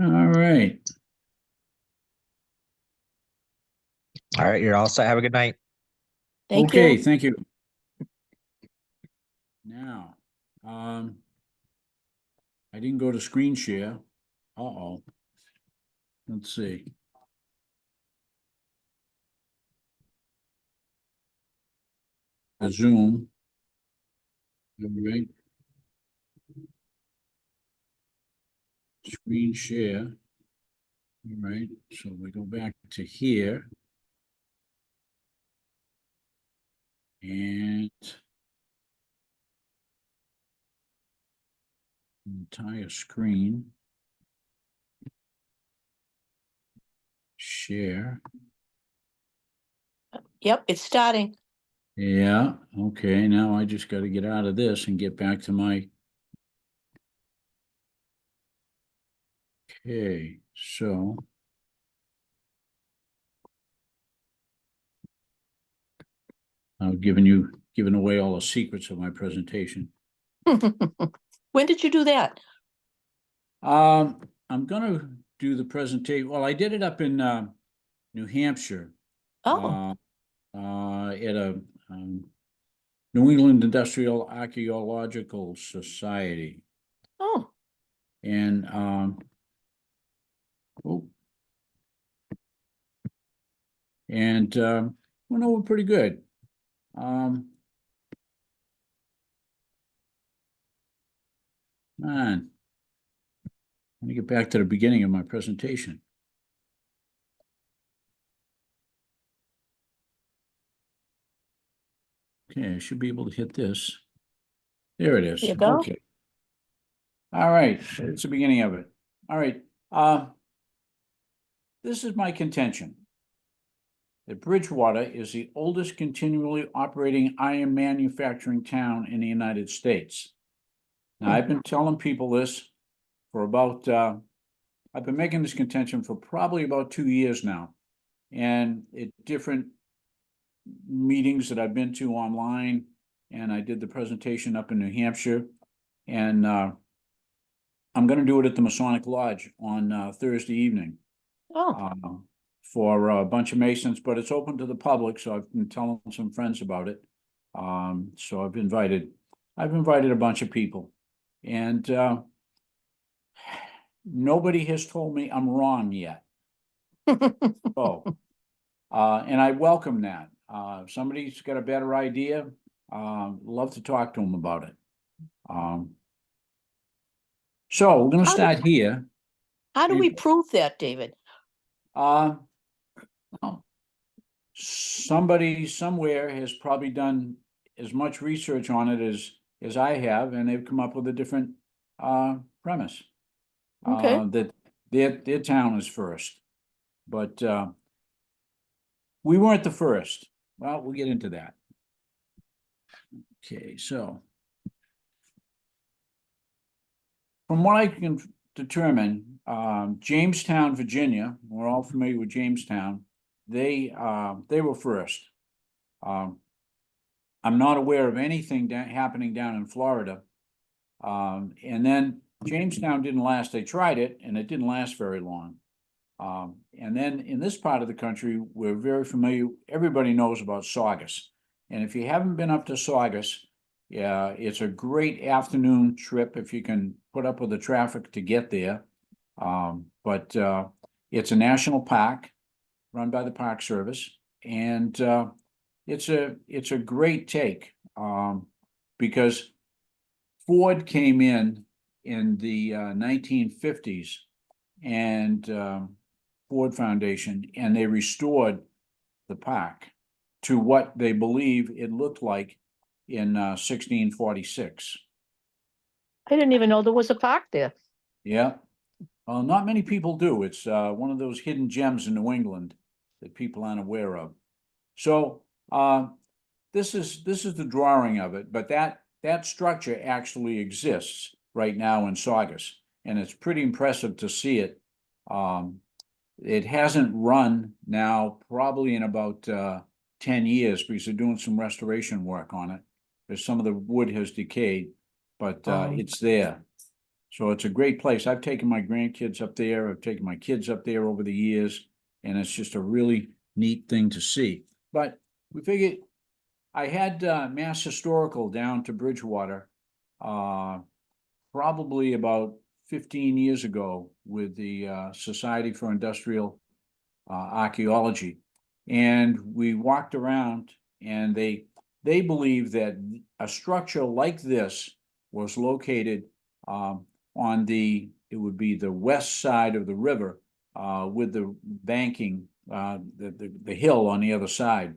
All right. All right, you're all set. Have a good night. Thank Okay, you. thank you. Now, I didn't go to screen share. Uh-oh. Let's see. The Zoom. All right. Screen share. All right, so we go back to here. And entire screen. Share. Yep, it's starting. Yeah, okay, now I just got to get out of this and get back to my. Okay, so. I've given away all the secrets of my presentation. When did you do that? I'm gonna do the presentation. Well, I did it up in New Hampshire. Oh, At a New England Industrial Archaeological Society. oh, And oh, and went over pretty good. Man, let me get back to the beginning of my presentation. Okay, I should be able to hit this. There it is. there you go. Okay. All right, so it's the beginning of it. All right. This is my contention. That Bridgewater is the oldest continually operating iron manufacturing town in the United States. Now, I've been telling people this for about, I've been making this contention for probably about 2 years now. And at different meetings that I've been to online, and I did the presentation up in New Hampshire. And I'm going to do it at the Masonic Lodge on Thursday evening. Oh, For a bunch of Masons, but it's open to the public, so I've been telling some friends about it. So I've invited a bunch of people, and nobody has told me I'm wrong yet. Oh, and I welcome that. If somebody's got a better idea, love to talk to them about it. So we're going to start here. how do we prove that, David? Well, somebody somewhere has probably done as much research on it as I have, and they've come up with a different premise. Okay. That their town is first, but we weren't the first. Well, we'll get into that. Okay, so from what I can determine, Jamestown, Virginia, we're all familiar with Jamestown. They were first. I'm not aware of anything happening down in Florida. And then Jamestown didn't last. They tried it and it didn't last very long. And then in this part of the country, we're very familiar, everybody knows about Saugus. And if you haven't been up to Saugus, yeah, it's a great afternoon trip if you can put up with the traffic to get there. But it's a national park run by the Park Service, and it's a great take, because Ford came in the 1950s, and Ford Foundation, and they restored the park to what they believe it looked like in 1646. I didn't even know there was a park there. Yeah, well, not many people do. It's one of those hidden gems in New England that people aren't aware of. So this is the drawing of it, but that structure actually exists right now in Saugus, and it's pretty impressive to see it. It hasn't run now probably in about 10 years because they're doing some restoration work on it. There's some of the wood has decayed, but it's there. So it's a great place. I've taken my grandkids up there. I've taken my kids up there over the years, and it's just a really neat thing to see. But we figured I had Mass Historical down to Bridgewater probably about 15 years ago with the Society for Industrial Archaeology. And we walked around, and they believe that a structure like this was located on it would be the west side of the river with the banking, the hill on the other side.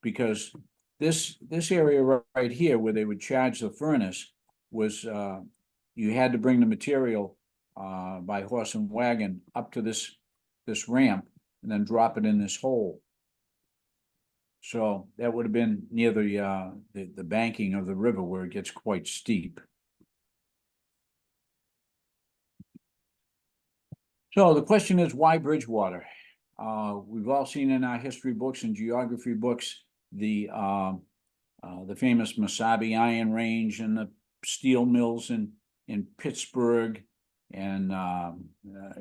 Because this area right here where they would charge the furnace was, you had to bring the material by horse and wagon up to this ramp and then drop it in this hole. So that would have been near the banking of the river where it gets quite steep. So the question is, why Bridgewater? We've all seen in our history books and geography books the famous Mesabi Iron Range and the steel mills in Pittsburgh and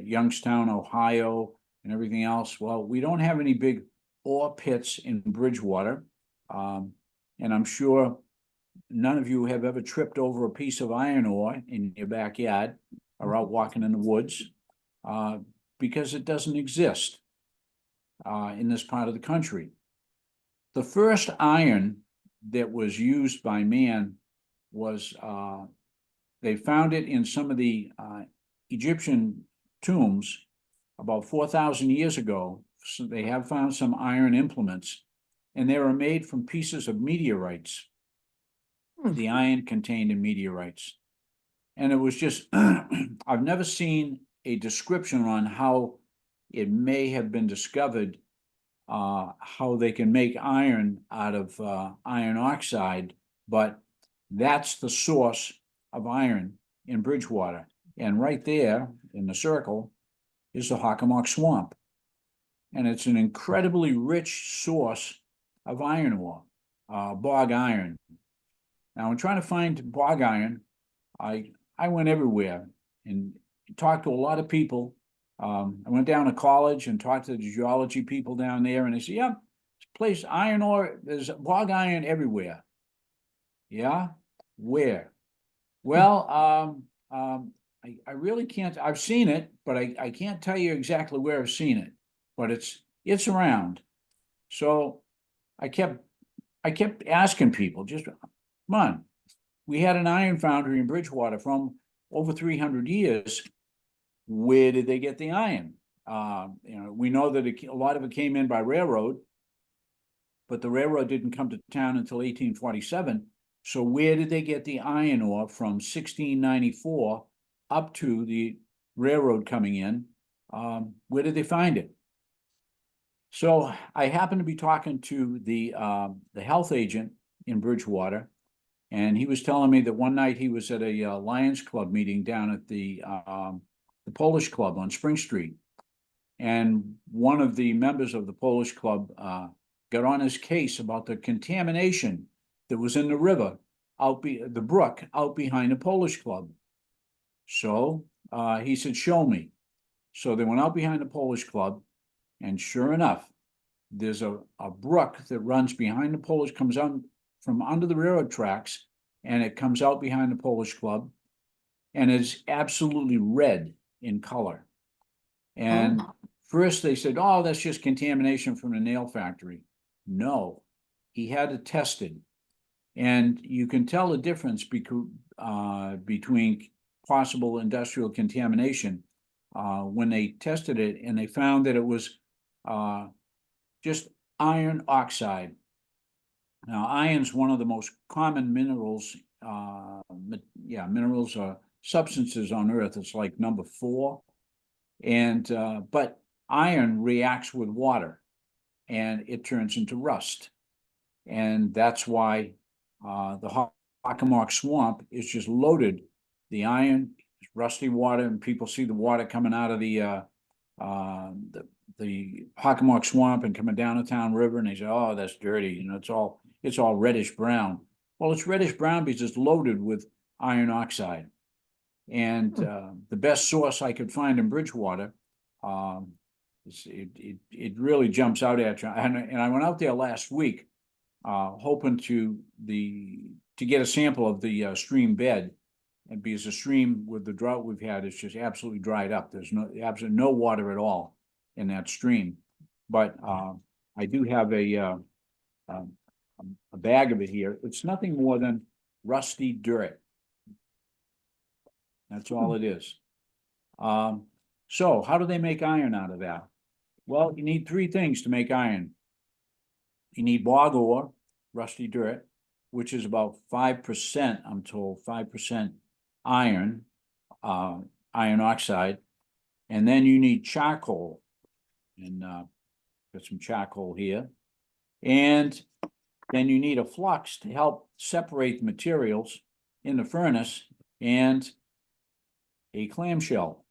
Youngstown, Ohio, and everything else. Well, we don't have any big ore pits in Bridgewater, and I'm sure none of you have ever tripped over a piece of iron ore in your backyard or out walking in the woods, because it doesn't exist in this part of the country. The first iron that was used by man was, they found it in some of the Egyptian tombs about 4,000 years ago. So they have found some iron implements, and they were made from pieces of meteorites. The iron contained in meteorites. And it was just, I've never seen a description on how it may have been discovered, how they can make iron out of iron oxide, but that's the source of iron in Bridgewater. And right there in the circle is the Hockomock Swamp. And it's an incredibly rich source of iron ore, bog iron. Now, in trying to find bog iron, I went everywhere and talked to a lot of people. I went down to college and talked to the geology people down there, and they said, yeah, this place, iron ore, there's bog iron everywhere. Yeah? Where? Well, I really can't, I've seen it, but I can't tell you exactly where I've seen it, but it's around. So I kept asking people, just, come on, we had an iron foundry in Bridgewater from over 300 years. Where did they get the iron? We know that a lot of it came in by railroad, but the railroad didn't come to town until 1847. So where did they get the iron ore from 1694 up to the railroad coming in? Where did they find it? So I happened to be talking to the health agent in Bridgewater, and he was telling me that one night he was at a Lions Club meeting down at the Polish Club on Spring Street. And one of the members of the Polish Club got on his case about the contamination that was in the river, the brook out behind the Polish Club. So he said, show me. So they went out behind the Polish Club, and sure enough, there's a brook that runs behind the Polish, comes on from under the railroad tracks, and it comes out behind the Polish Club, and it's absolutely red in color. And first they said, oh, that's just contamination from the nail factory. No, he had it tested. And you can tell the difference between possible industrial contamination when they tested it, and they found that it was just iron oxide. Now, iron's one of the most common minerals, minerals or substances on Earth. It's like number 4. And but iron reacts with water, and it turns into rust. And that's why the Hockomock Swamp is just loaded. The iron, rusty water, and people see the water coming out of the Hockomock Swamp and coming down the Town River, and they say, oh, that's dirty, it's all reddish brown. Well, it's reddish brown because it's loaded with iron oxide. And the best source I could find in Bridgewater, it really jumps out at you. And I went out there last week, hoping to get a sample of the stream bed. And because the stream with the drought we've had is just absolutely dried up. There's absolutely no water at all in that stream. But I do have a bag of it here. It's nothing more than rusty dirt. That's all it is. So how do they make iron out of that? Well, you need three things to make iron. You need bog ore, rusty dirt, which is about 5%, I'm told, 5% iron, iron oxide. And then you need charcoal. And got some charcoal here. And then you need a flux to help separate the materials in the furnace and a clamshell.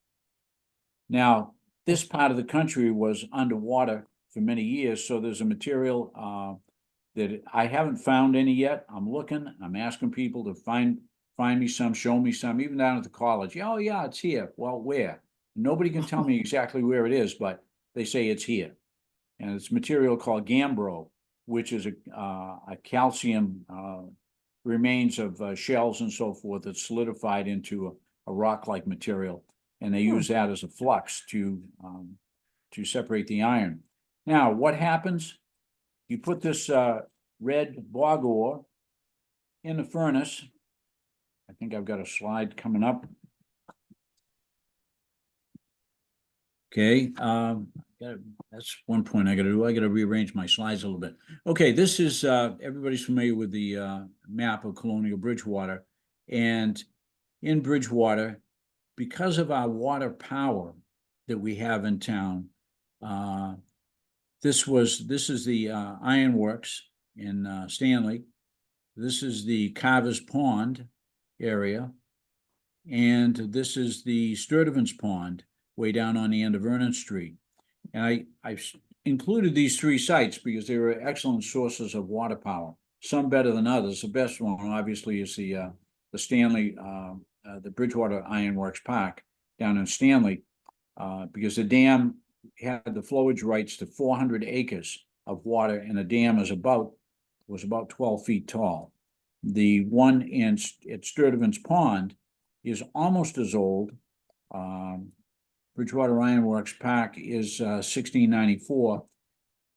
Now, this part of the country was underwater for many years, so there's a material that I haven't found any yet. I'm looking, I'm asking people to find me some, show me some, even down at the college. Oh yeah, it's here. Well, where? Nobody can tell me exactly where it is, but they say it's here. And it's material called gambro, which is a calcium remains of shells and so forth that's solidified into a rock-like material. And they use that as a flux to separate the iron. Now, what happens? You put this red bog ore in the furnace. I think I've got a slide coming up. Okay, that's one point I gotta do. I gotta rearrange my slides a little bit. Okay, this is, everybody's familiar with the map of Colonial Bridgewater. And in Bridgewater, because of our water power that we have in town, this is the ironworks in Stanley. This is the Carver's Pond area. And this is the Sturdivant's Pond, way down on the end of Vernon Street. And I've included these three sites because they were excellent sources of water power, some better than others. The best one, obviously, is the Stanley, the Bridgewater Ironworks Park down in Stanley, because the dam had the flowage rights to 400 acres of water, and the dam was about 12 feet tall. The one at Sturdivant's Pond is almost as old. Bridgewater Ironworks Park is 1694.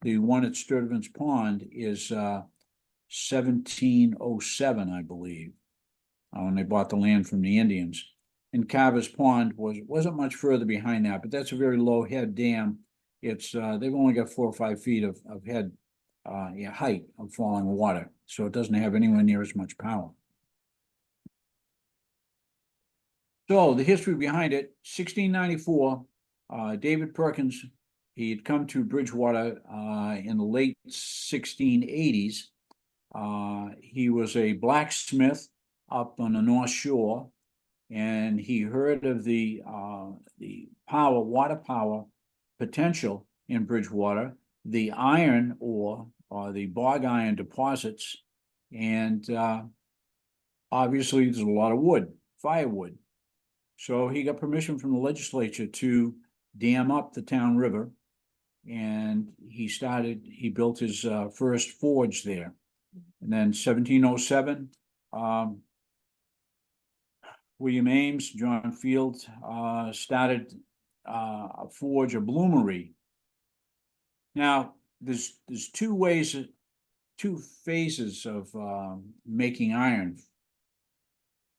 The one at Sturdivant's Pond is 1707, I believe, when they bought the land from the Indians. And Carver's Pond wasn't much further behind that, but that's a very low head dam. It's they've only got 4 or 5 feet of head height of falling water, so it doesn't have anywhere near as much power. So the history behind it, 1694, David Perkins, he had come to Bridgewater in the late 1680s. He was a blacksmith up on the North Shore, and he heard of the water power potential in Bridgewater, the iron ore or the bog iron deposits, and obviously there's a lot of wood, firewood. So he got permission from the legislature to dam up the town river, and he built his first forge there. And then 1707, William Ames, John Field started a forge, a bloomery. Now, there's two phases of making iron.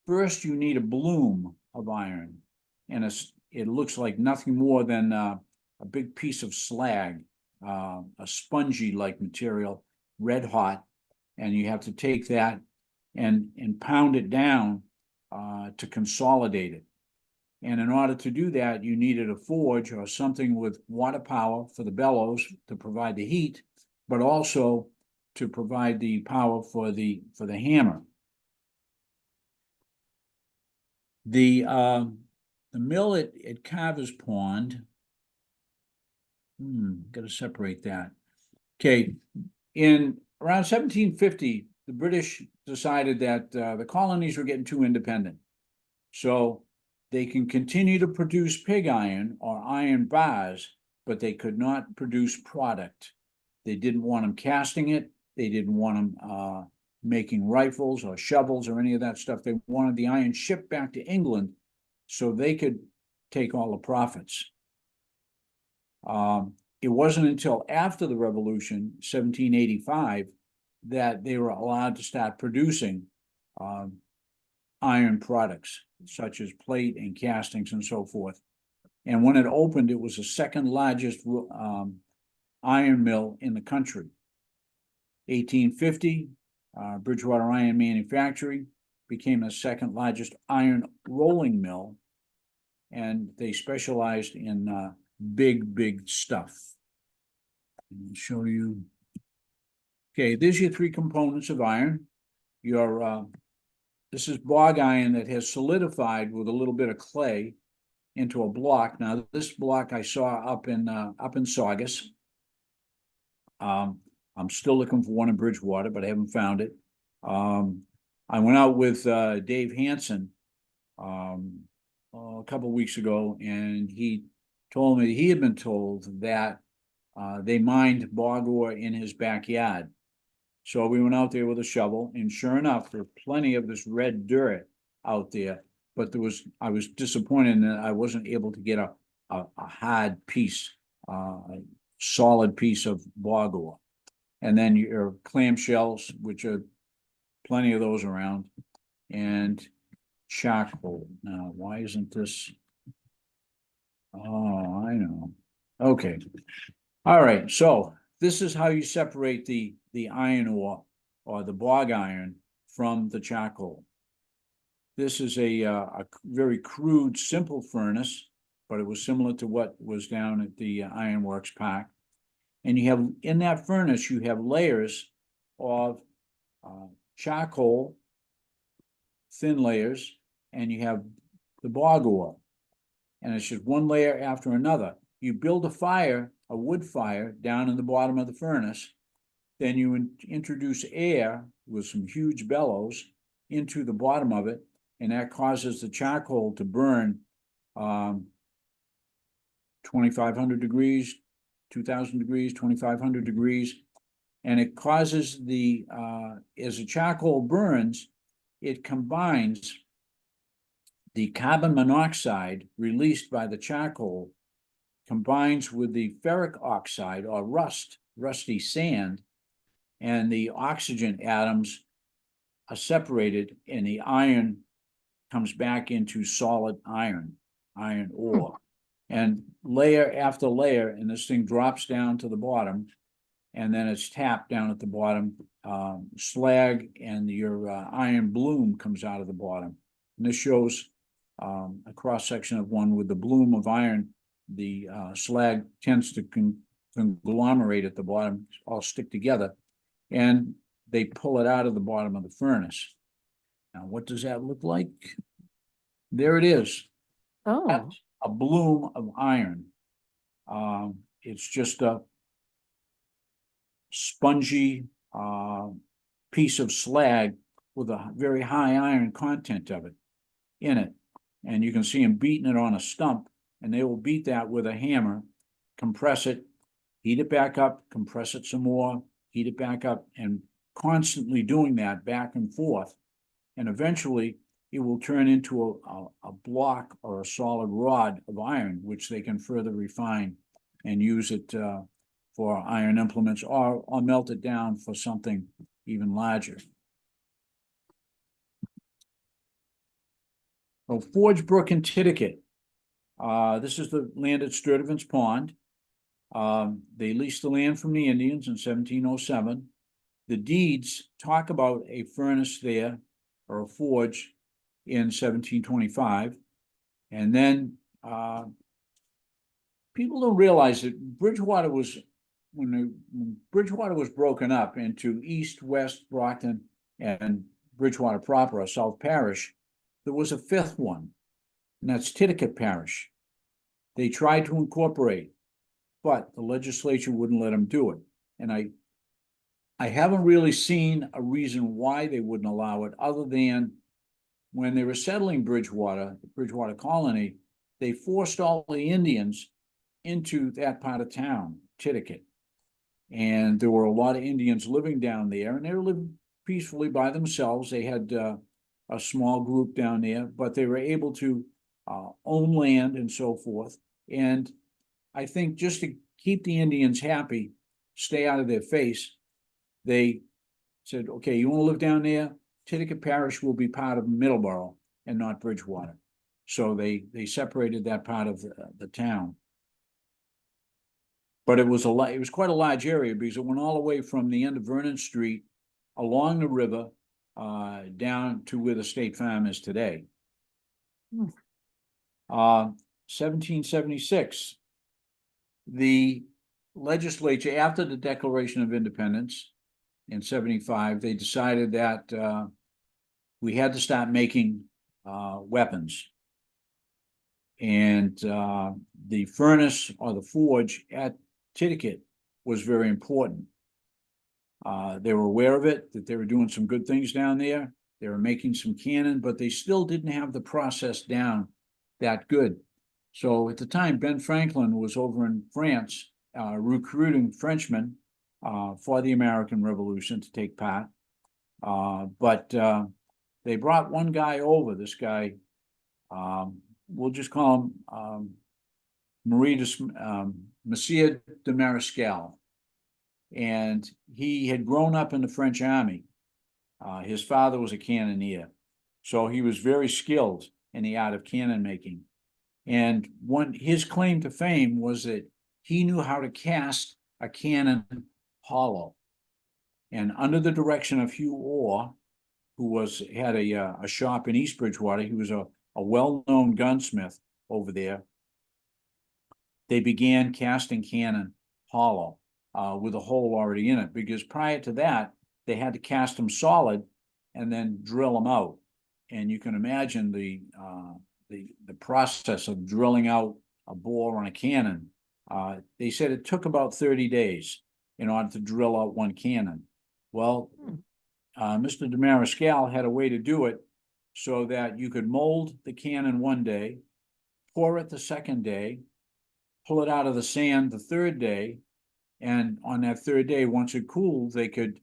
First, you need a bloom of iron, and it looks like nothing more than a big piece of slag, a spongy-like material, red hot, and you have to take that and pound it down to consolidate it. And in order to do that, you needed a forge or something with water power for the bellows to provide the heat, but also to provide the power for the hammer. The mill at Carver's Pond, got to separate that. Okay, in around 1750, the British decided that the colonies were getting too independent. So they can continue to produce pig iron or iron bars, but they could not produce product. They didn't want them casting it. They didn't want them making rifles or shovels or any of that stuff. They wanted the iron shipped back to England so they could take all the profits. It wasn't until after the Revolution, 1785, that they were allowed to start producing iron products, such as plate and castings and so forth. And when it opened, it was the second largest iron mill in the country. 1850, Bridgewater Iron Manufacturing became the second largest iron rolling mill, and they specialized in big stuff. Let me show you. Okay, there's your three components of iron. This is bog iron that has solidified with a little bit of clay into a block. Now, this block I saw up in Saugus. I'm still looking for one in Bridgewater, but I haven't found it. I went out with Dave Hansen a couple of weeks ago, and he told me he had been told that they mined bog ore in his backyard. So we went out there with a shovel, and sure enough, there was plenty of this red dirt out there. But I was disappointed that I wasn't able to get a hard piece, a solid piece of bog ore. And then your clamshells, which are plenty of those around, and charcoal. Now, why isn't this? Oh, I know. Okay. All right. So this is how you separate the iron ore or the bog iron from the charcoal. This is a very crude, simple furnace, but it was similar to what was down at the Ironworks Park. And you have, in that furnace, you have layers of charcoal, thin layers, and you have the bog ore. And it's just one layer after another. You build a fire, a wood fire, down in the bottom of the furnace. Then you introduce air with some huge bellows into the bottom of it, and that causes the charcoal to burn 2,500 degrees, 2,000 degrees, 2,500 degrees. And it causes as the charcoal burns, it combines the carbon monoxide released by the charcoal, combines with the ferric oxide or rusty sand, and the oxygen atoms are separated, and the iron comes back into solid iron ore. And layer after layer, and this thing drops down to the bottom, and then it's tapped down at the bottom. Slag and your iron bloom comes out of the bottom. And this shows a cross-section of one with the bloom of iron. The slag tends to conglomerate at the bottom, all stick together, and they pull it out of the bottom of the furnace. Now, what does that look like? There it is. Oh, That's a bloom of iron. It's just a spongy piece of slag with a very high iron content of it in it. And you can see them beating it on a stump, and they will beat that with a hammer, compress it, heat it back up, compress it some more, heat it back up, and constantly doing that back and forth. And eventually it will turn into a block or a solid rod of iron, which they can further refine and use it for iron implements, or melt it down for something even larger. So Forge Brook in Titicut. This is the land at Sturtevant's Pond. They leased the land from the Indians in 1707. The deeds talk about a furnace there, or a forge, in 1725. And then people don't realize that Bridgewater was, when Bridgewater was broken up into East, West, Brockton, and Bridgewater proper, or South Parish, there was a fifth one, and that's Titicut Parish. They tried to incorporate, but the legislature wouldn't let them do it. And I haven't really seen a reason why they wouldn't allow it, other than when they were settling Bridgewater, the Bridgewater colony, they forced all the Indians into that part of town, Titicut. And there were a lot of Indians living down there, and they were living peacefully by themselves. They had a small group down there, but they were able to own land and so forth. And I think just to keep the Indians happy, stay out of their face, they said, okay, you want to live down there? Titicut Parish will be part of Middleborough and not Bridgewater. So they separated that part of the town. But it was quite a large area because it went all the way from the end of Vernon Street along the river down to where the State Farm is today. 1776, the legislature, after the Declaration of Independence in 75, they decided that we had to start making weapons. And the furnace or the forge at Titicut was very important. They were aware of it, that they were doing some good things down there. They were making some cannon, but they still didn't have the process down that good. So at the time, Ben Franklin was over in France recruiting Frenchmen for the American Revolution to take part. But they brought one guy over, this guy, we'll just call him Monsieur de Marescal. And he had grown up in the French army. His father was a cannoneer, so he was very skilled in the art of cannon making. And his claim to fame was that he knew how to cast a cannon hollow. And under the direction of Hugh Orr, who had a shop in East Bridgewater, he was a well-known gunsmith over there. They began casting cannon hollow with a hole already in it, because prior to that, they had to cast them solid and then drill them out. And you can imagine the process of drilling out a bore on a cannon. They said it took about 30 days in order to drill out one cannon. Well, Mr. de Marescal had a way to do it so that you could mold the cannon one day, pour it the second day, pull it out of the sand the third day, and on that third day, once it cooled, they could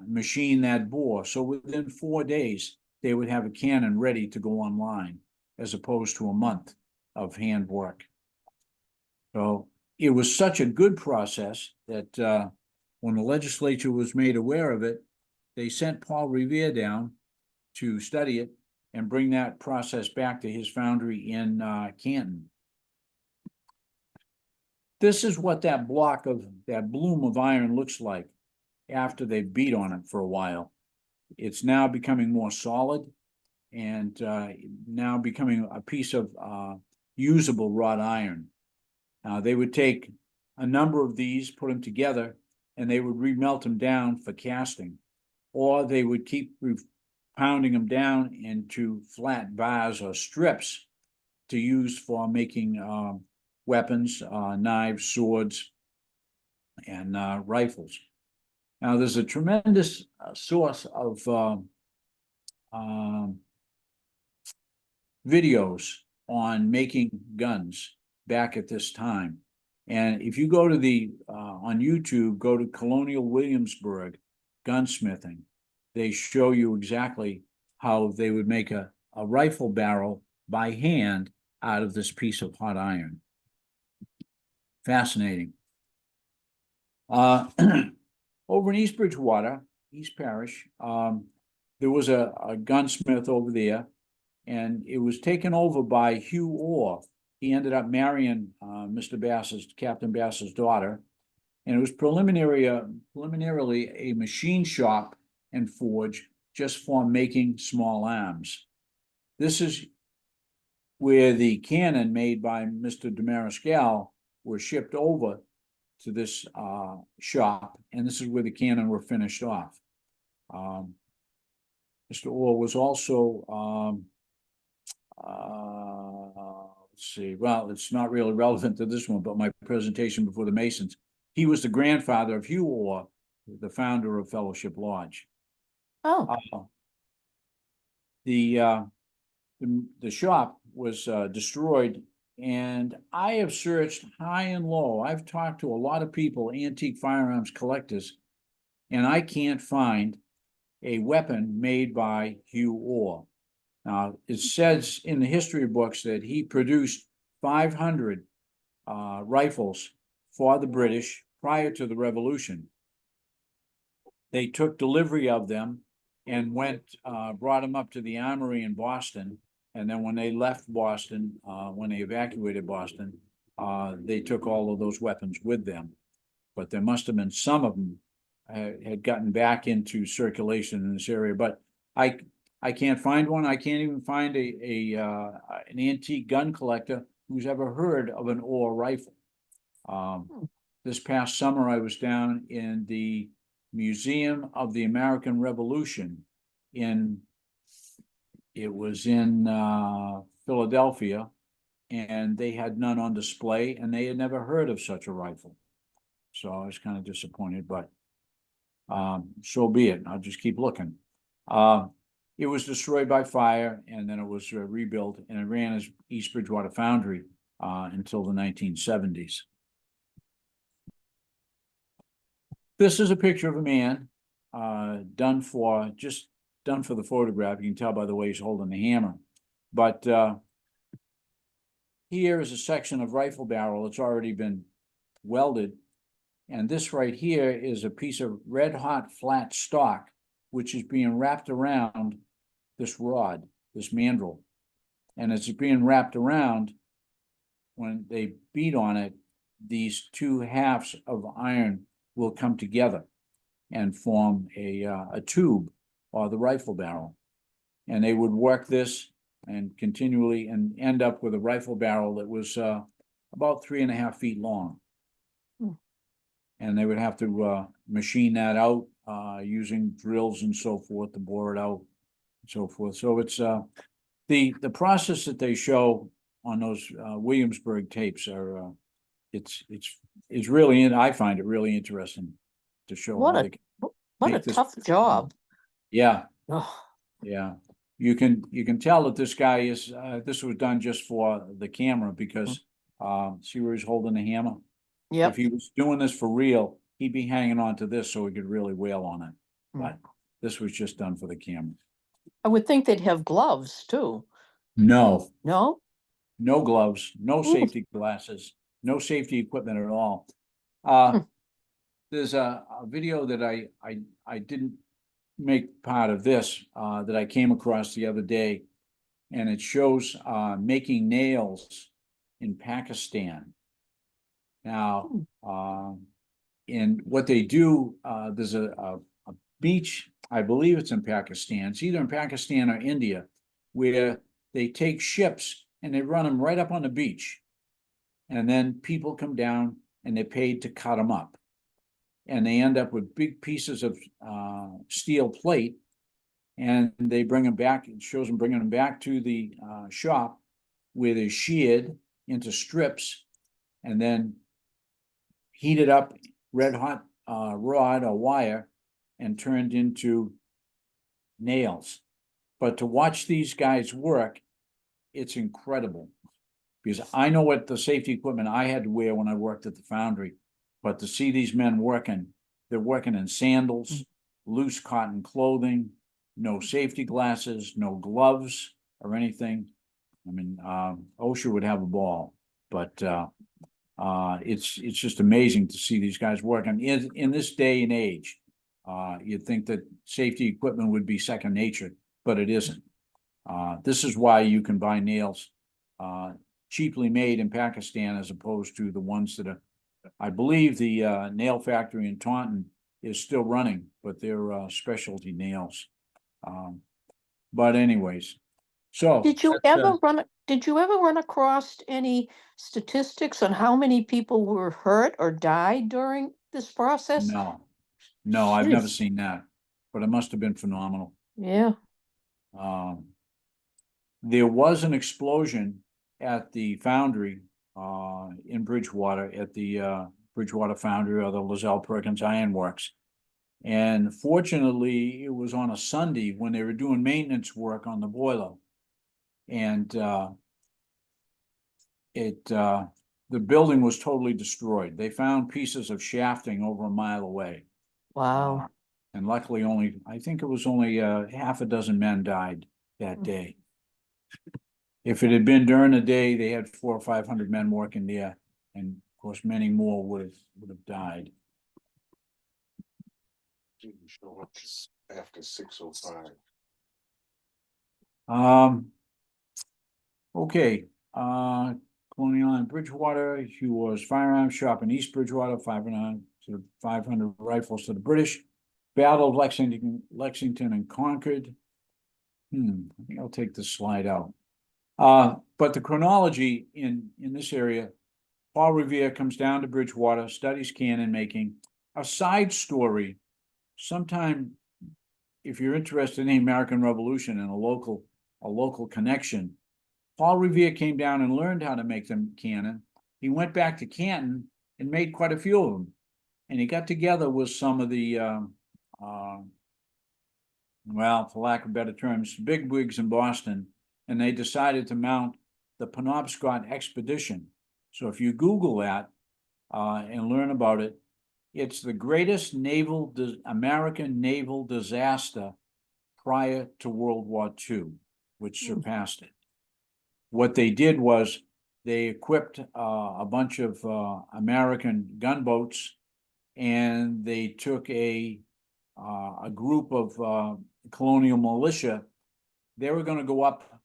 machine that bore. So within 4 days, they would have a cannon ready to go online, as opposed to a month of handwork. So it was such a good process that when the legislature was made aware of it, they sent Paul Revere down to study it and bring that process back to his foundry in Canton. This is what that bloom of iron looks like after they've beat on it for a while. It's now becoming more solid and now becoming a piece of usable wrought iron. They would take a number of these, put them together, and they would remelt them down for casting, or they would keep pounding them down into flat bars or strips to use for making weapons, knives, swords, and rifles. Now, there's a tremendous source of videos on making guns back at this time. And if you go to on YouTube, go to Colonial Williamsburg gunsmithing, they show you exactly how they would make a rifle barrel by hand out of this piece of hot iron. Fascinating. Over in East Bridgewater, East Parish, there was a gunsmith over there, and it was taken over by Hugh Orr. He ended up marrying Captain Bass's daughter, and it was preliminarily a machine shop and forge just for making small arms. This is where the cannon made by Mr. de Marescal were shipped over to this shop, and this is where the cannon were finished off. Mr. Orr was also, let's see, well, it's not really relevant to this one, but my presentation before the Masons. He was the grandfather of Hugh Orr, the founder of Fellowship Lodge. Oh, the shop was destroyed, and I have searched high and low. I've talked to a lot of people, antique firearms collectors, and I can't find a weapon made by Hugh Orr. Now, it says in the history books that he produced 500 rifles for the British prior to the Revolution. They took delivery of them and brought them up to the armory in Boston. And then when they left Boston, when they evacuated Boston, they took all of those weapons with them. But there must have been some of them had gotten back into circulation in this area. But I can't find one. I can't even find an antique gun collector who's ever heard of an Orr rifle. This past summer, I was down in the Museum of the American Revolution it was in Philadelphia, and they had none on display, and they had never heard of such a rifle. So I was kind of disappointed, but so be it. I'll just keep looking. It was destroyed by fire, and then it was rebuilt, and it ran as East Bridgewater Foundry until the 1970s. This is a picture of a man done for the photograph. You can tell by the way he's holding the hammer. But here is a section of rifle barrel that's already been welded. And this right here is a piece of red hot flat stock, which is being wrapped around this rod, this mandrel. And as it's being wrapped around, when they beat on it, these two halves of iron will come together and form a tube or the rifle barrel. And they would work this and continually and end up with a rifle barrel that was about 3.5 feet long. And they would have to machine that out using drills and so forth to bore it out and so forth. So it's the process that they show on those Williamsburg tapes are it's really, I find it really interesting to show. What a tough job. Yeah, Oh, yeah. You can tell that this guy is this was done just for the camera because see where he's holding the hammer? yep. If he was doing this for real, he'd be hanging on to this so he could really wail on it. But this was just done for the camera. I would think they'd have gloves too. No, No? no gloves, no safety glasses, no safety equipment at all. There's a video that I didn't make part of this that I came across the other day, and it shows making nails in Pakistan. Now, and what they do, there's a beach, I believe it's in Pakistan, it's either in Pakistan or India, where they take ships and they run them right up on the beach. And then people come down and they're paid to cut them up. And they end up with big pieces of steel plate, and they bring them back. It shows them bringing them back to the shop where they're sheared into strips and then heated up red hot rod or wire and turned into nails. But to watch these guys work, it's incredible, because I know what the safety equipment I had to wear when I worked at the foundry, but to see these men working, they're working in sandals, loose cotton clothing, no safety glasses, no gloves or anything. I mean, OSHA would have a ball, but it's just amazing to see these guys working in this day and age. You'd think that safety equipment would be second nature, but it isn't. This is why you can buy nails cheaply made in Pakistan as opposed to the ones that are, I believe the nail factory in Taunton is still running, but they're specialty nails. But anyways, so Did you ever run across any statistics on how many people were hurt or died during this process? No, I've never Jeez. seen that, but it must have been phenomenal. Yeah. There was an explosion at the foundry in Bridgewater, at the Bridgewater Foundry or the Lazelle Perkins Iron Works. And fortunately, it was on a Sunday when they were doing maintenance work on the boiler. And the building was totally destroyed. They found pieces of shafting over a mile away. Wow. And luckily only, I think it was only half a dozen men died that day. If it had been during the day, they had 400 or 500 men working there, and of course, many more would have died. Didn't show up after 6:05. Okay, Colonial Line Bridgewater, he was firearms shop in East Bridgewater, 500 rifles to the British. Battle of Lexington and Concord. I think I'll take this slide out. But the chronology in this area, Paul Revere comes down to Bridgewater, studies cannon making. A side story, sometime if you're interested in the American Revolution and a local connection, Paul Revere came down and learned how to make them cannon. He went back to Canton and made quite a few of them. And he got together with some of the, well, for lack of better terms, bigwigs in Boston, and they decided to mount the Penobscot Expedition. So if you Google that and learn about it, it's the greatest American naval disaster prior to World War II, which surpassed it. What they did was they equipped a bunch of American gunboats, and they took a group of colonial militia. They were going to go up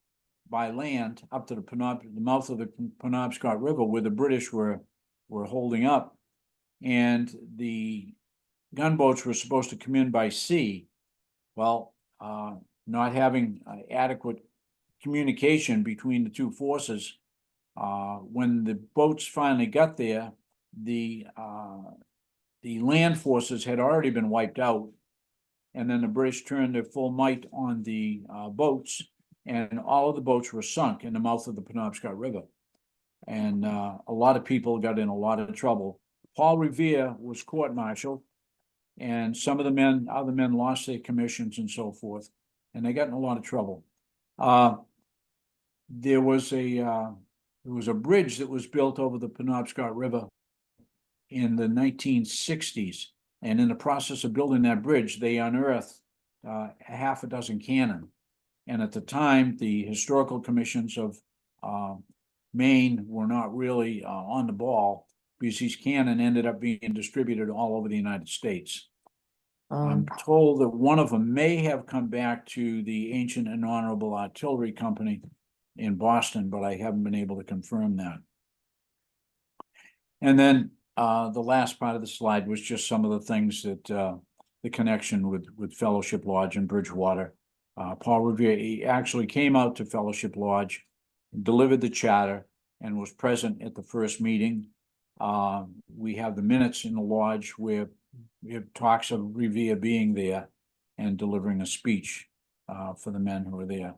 by land up to the mouth of the Penobscot River, where the British were holding up, and the gunboats were supposed to come in by sea. Well, not having adequate communication between the two forces, when the boats finally got there, the land forces had already been wiped out, and then the British turned their full might on the boats, and all of the boats were sunk in the mouth of the Penobscot River. And a lot of people got in a lot of trouble. Paul Revere was court-martialed, and some of the other men lost their commissions and so forth, and they got in a lot of trouble. There was a bridge that was built over the Penobscot River in the 1960s, and in the process of building that bridge, they unearthed half a dozen cannon. And at the time, the historical commissions of Maine were not really on the ball, because these cannon ended up being distributed all over the United States. I'm told that one of them may have come back to the Ancient and Honorable Artillery Company in Boston, but I haven't been able to confirm that. And then the last part of the slide was just some of the things that the connection with Fellowship Lodge in Bridgewater. Paul Revere, he actually came out to Fellowship Lodge, delivered the charter, and was present at the first meeting. We have the minutes in the lodge where we have talks of Revere being there and delivering a speech for the men who were there.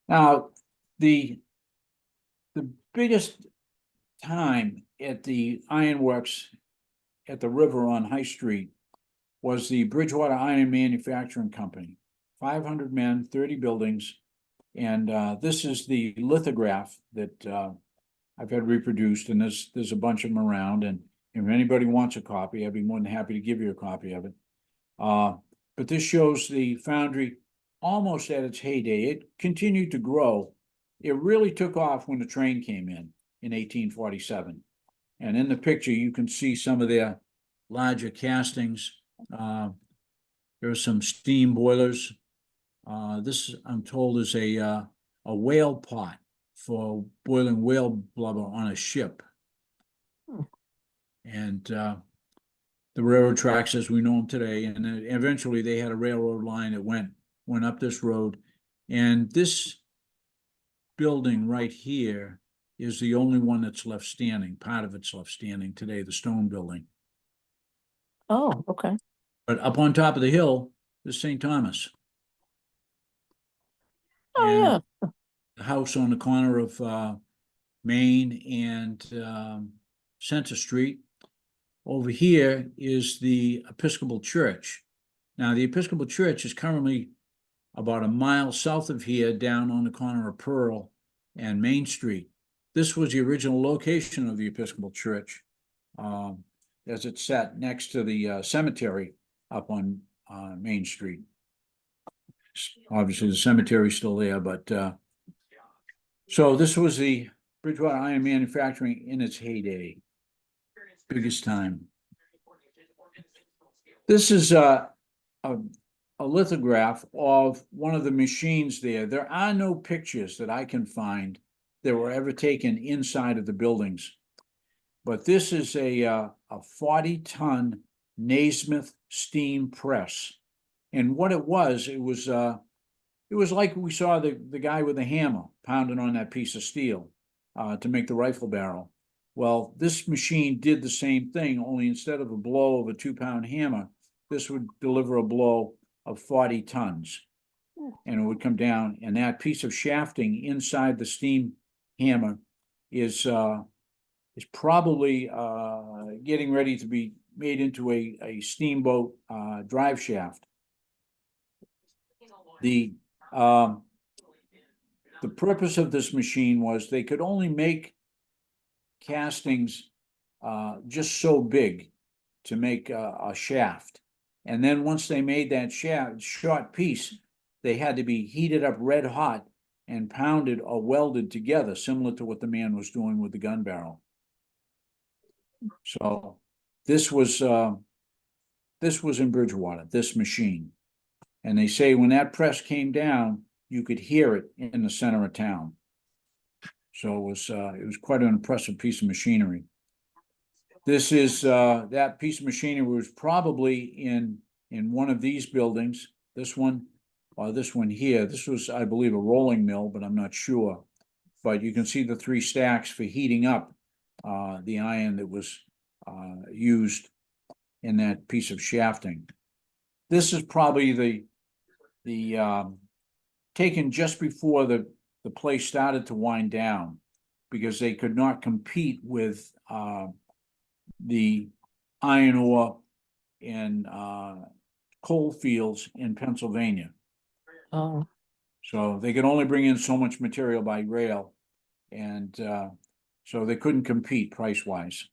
Now, the biggest time at the ironworks at the river on High Street was the Bridgewater Iron Manufacturing Company. 500 men, 30 buildings, and this is the lithograph that I've had reproduced, and there's a bunch of them around, and if anybody wants a copy, I'd be more than happy to give you a copy of it. But this shows the foundry almost at its heyday. It continued to grow. It really took off when the train came in 1847. And in the picture, you can see some of their larger castings. There are some steam boilers. This, I'm told, is a whale pot for boiling whale blubber on a ship. And the railroad tracks as we know them today. And eventually they had a railroad line that went up this road. And this building right here is the only one that's left standing. Part of it's left standing today, the stone building. Oh, okay. But up on top of the hill is St. Thomas. Oh, And yeah. the house on the corner of Main and Center Street. Over here is the Episcopal Church. Now, the Episcopal Church is currently about a mile south of here, down on the corner of Pearl and Main Street. This was the original location of the Episcopal Church, as it sat next to the cemetery up on Main Street. Obviously, the cemetery's still there, but so this was the Bridgewater Iron Manufacturing in its heyday, biggest time. This is a lithograph of one of the machines there. There are no pictures that I can find that were ever taken inside of the buildings. But this is a 40-ton Naismith steam press. And what it was like we saw the guy with the hammer pounding on that piece of steel to make the rifle barrel. Well, this machine did the same thing, only instead of a blow of a 2-pound hammer, this would deliver a blow of 40 tons. And it would come down, and that piece of shafting inside the steam hammer is probably getting ready to be made into a steamboat drive shaft. The purpose of this machine was they could only make castings just so big to make a shaft. And then once they made that short piece, they had to be heated up red hot and pounded or welded together, similar to what the man was doing with the gun barrel. So this was in Bridgewater, this machine. And they say when that press came down, you could hear it in the center of town. So it was quite an impressive piece of machinery. This is that piece of machinery was probably in one of these buildings. This one or this one here. This was, I believe, a rolling mill, but I'm not sure. But you can see the 3 stacks for heating up the iron that was used in that piece of shafting. This is probably the taken just before the place started to wind down, because they could not compete with the iron ore and coal fields in Pennsylvania. Oh, So they could only bring in so much material by rail, and so they couldn't compete price-wise.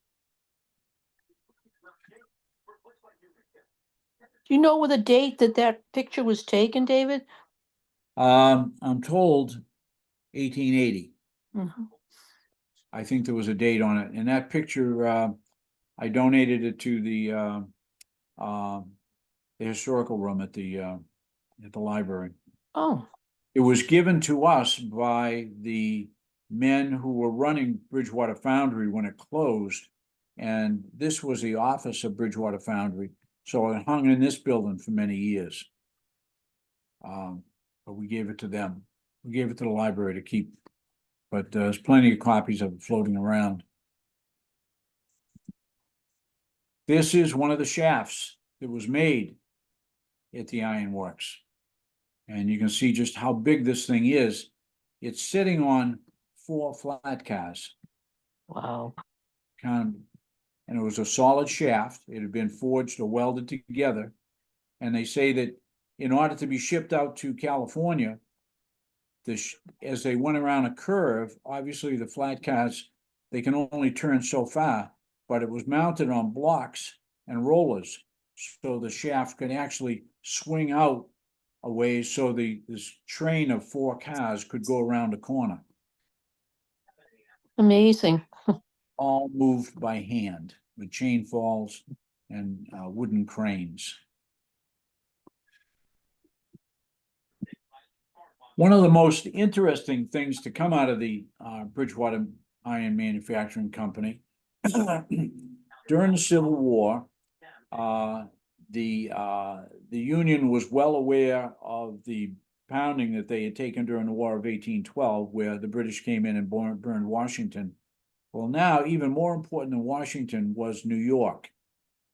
do you know with a date that picture was taken, David? I'm told 1880. Mhm. I think there was a date on it, and that picture, I donated it to the historical room at the library. Oh, It was given to us by the men who were running Bridgewater Foundry when it closed, and this was the office of Bridgewater Foundry. So it hung in this building for many years. But we gave it to them. We gave it to the library to keep. But there's plenty of copies of it floating around. This is one of the shafts that was made at the Iron Works. And you can see just how big this thing is. It's sitting on 4 flat cars. wow. And it was a solid shaft. It had been forged or welded together. And they say that in order to be shipped out to California, as they went around a curve, obviously the flat cars, they can only turn so far, but it was mounted on blocks and rollers. So the shaft could actually swing out a ways, so this train of 4 cars could go around a corner, Amazing. all moved by hand with chain falls and wooden cranes. One of the most interesting things to come out of the Bridgewater Iron Manufacturing Company during the Civil War, the Union was well aware of the pounding that they had taken during the War of 1812, where the British came in and burned Washington. Well, now, even more important than Washington was New York.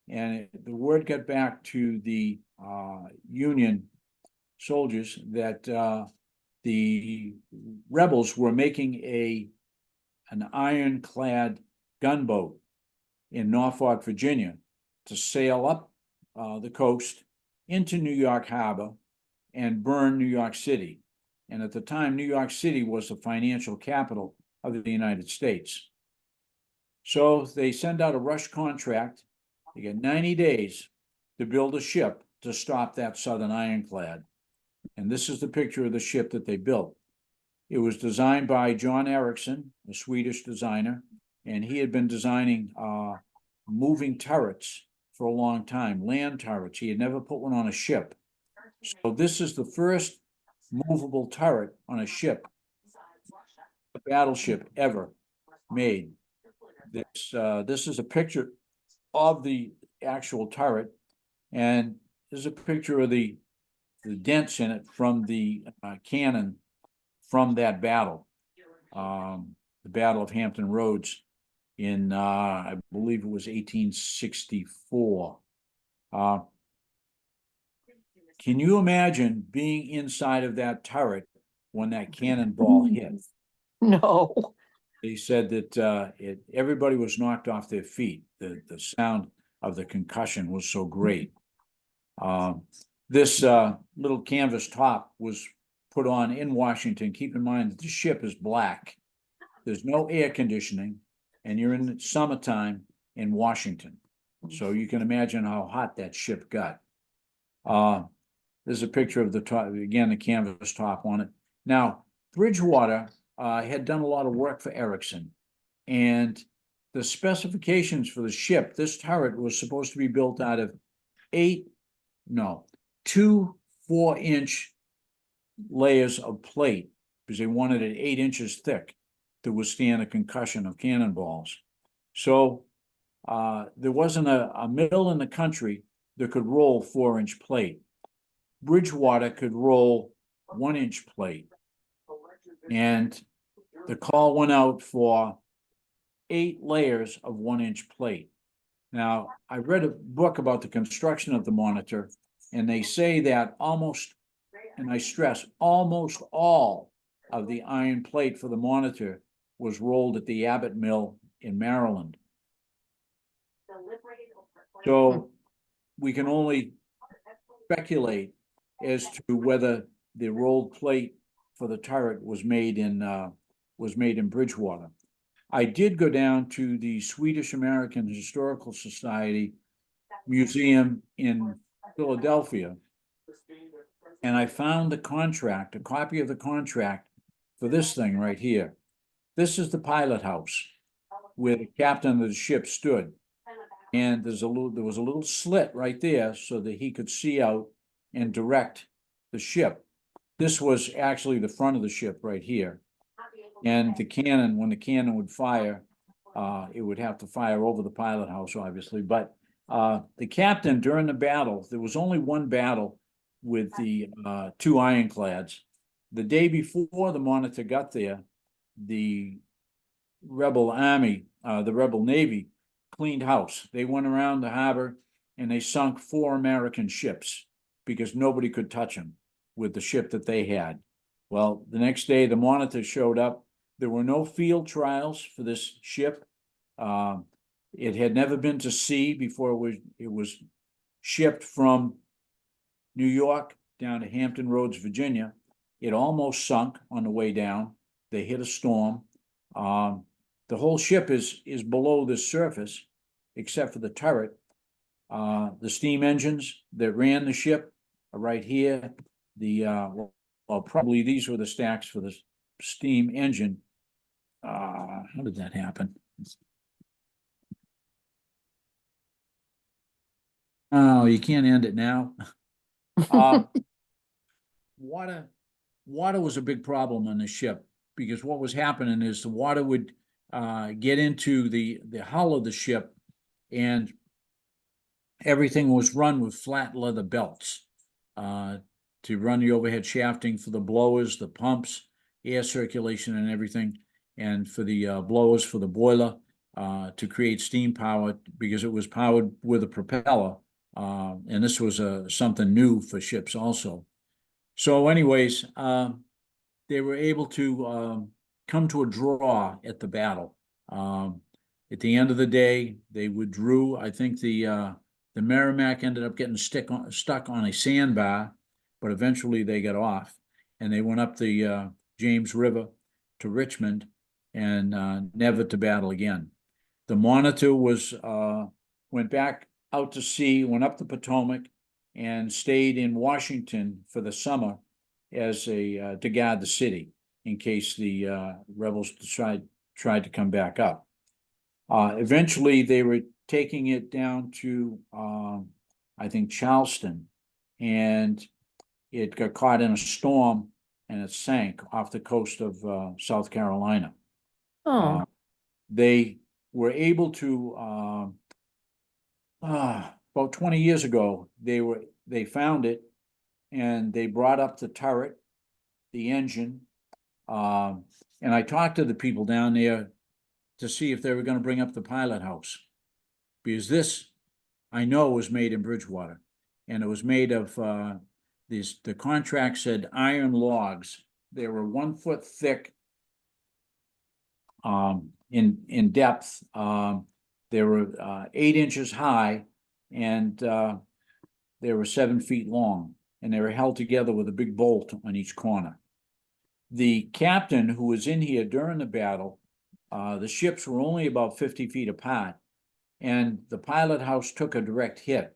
And the word got back to the Union soldiers that the rebels were making an ironclad gunboat in Norfolk, Virginia, to sail up the coast into New York Harbor and burn New York City. And at the time, New York City was the financial capital of the United States. So they send out a rush contract. They get 90 days to build a ship to stop that southern ironclad. And this is the picture of the ship that they built. It was designed by John Ericsson, a Swedish designer, and he had been designing moving turrets for a long time, land turrets. He had never put one on a ship. So this is the first movable turret on a ship, a battleship ever made. This is a picture of the actual turret, and there's a picture of the dents in it from the cannon from that battle, the Battle of Hampton Roads in, I believe it was 1864. Can you imagine being inside of that turret when that cannonball hit? No. They said that everybody was knocked off their feet. The sound of the concussion was so great. This little canvas top was put on in Washington. Keep in mind that the ship is black. There's no air conditioning, and you're in the summertime in Washington. So you can imagine how hot that ship got. There's a picture of the top, again, the canvas top on it. Now, Bridgewater had done a lot of work for Ericsson, and the specifications for the ship, this turret was supposed to be built out of two 4-inch layers of plate, because they wanted it 8 inches thick to withstand a concussion of cannonballs. So there wasn't a mill in the country that could roll 4-inch plate. Bridgewater could roll 1-inch plate. And the call went out for 8 layers of 1-inch plate. Now, I read a book about the construction of the Monitor, and they say that almost, and I stress, almost all of the iron plate for the Monitor was rolled at the Abbott Mill in Maryland. So we can only speculate as to whether the rolled plate for the turret was made in Bridgewater. I did go down to the Swedish American Historical Society Museum in Philadelphia, and I found the contract, a copy of the contract for this thing right here. This is the pilot house where the captain of the ship stood. And there was a little slit right there so that he could see out and direct the ship. This was actually the front of the ship right here. And the cannon, when the cannon would fire, it would have to fire over the pilot house, obviously. But the captain, during the battle, there was only one battle with the 2 ironclads. The day before the Monitor got there, the rebel army, the rebel navy, cleaned house. They went around the harbor and they sunk 4 American ships because nobody could touch them with the ship that they had. Well, the next day the Monitor showed up. There were no field trials for this ship. It had never been to sea before it was shipped from New York down to Hampton Roads, Virginia. It almost sunk on the way down. They hit a storm. The whole ship is below the surface, except for the turret. The steam engines that ran the ship are right here. Well, probably these were the stacks for the steam engine. How did that happen? Oh, you can't end it now. Water was a big problem on the ship, because what was happening is the water would get into the hull of the ship, and everything was run with flat leather belts to run the overhead shafting for the blowers, the pumps, air circulation and everything, and for the blowers for the boiler to create steam power, because it was powered with a propeller. And this was something new for ships also. So anyways, they were able to come to a draw at the battle. At the end of the day, they withdrew. I think the Merrimack ended up getting stuck on a sandbar, but eventually they got off and they went up the James River to Richmond and never to battle again. The Monitor was went back out to sea, went up the Potomac, and stayed in Washington for the summer as a to guard the city in case the rebels tried to come back up. Eventually, they were taking it down to I think Charleston, and it got caught in a storm and it sank off the coast of South Carolina. Oh, They were able to about 20 years ago, they found it and they brought up the turret, the engine. And I talked to the people down there to see if they were going to bring up the pilot house. Because this, I know, was made in Bridgewater. And it was made of the contract said iron logs. They were 1 foot thick in depth. They were 8 inches high, and they were 7 feet long, and they were held together with a big bolt on each corner. The captain who was in here during the battle, the ships were only about 50 feet apart, and the pilot house took a direct hit.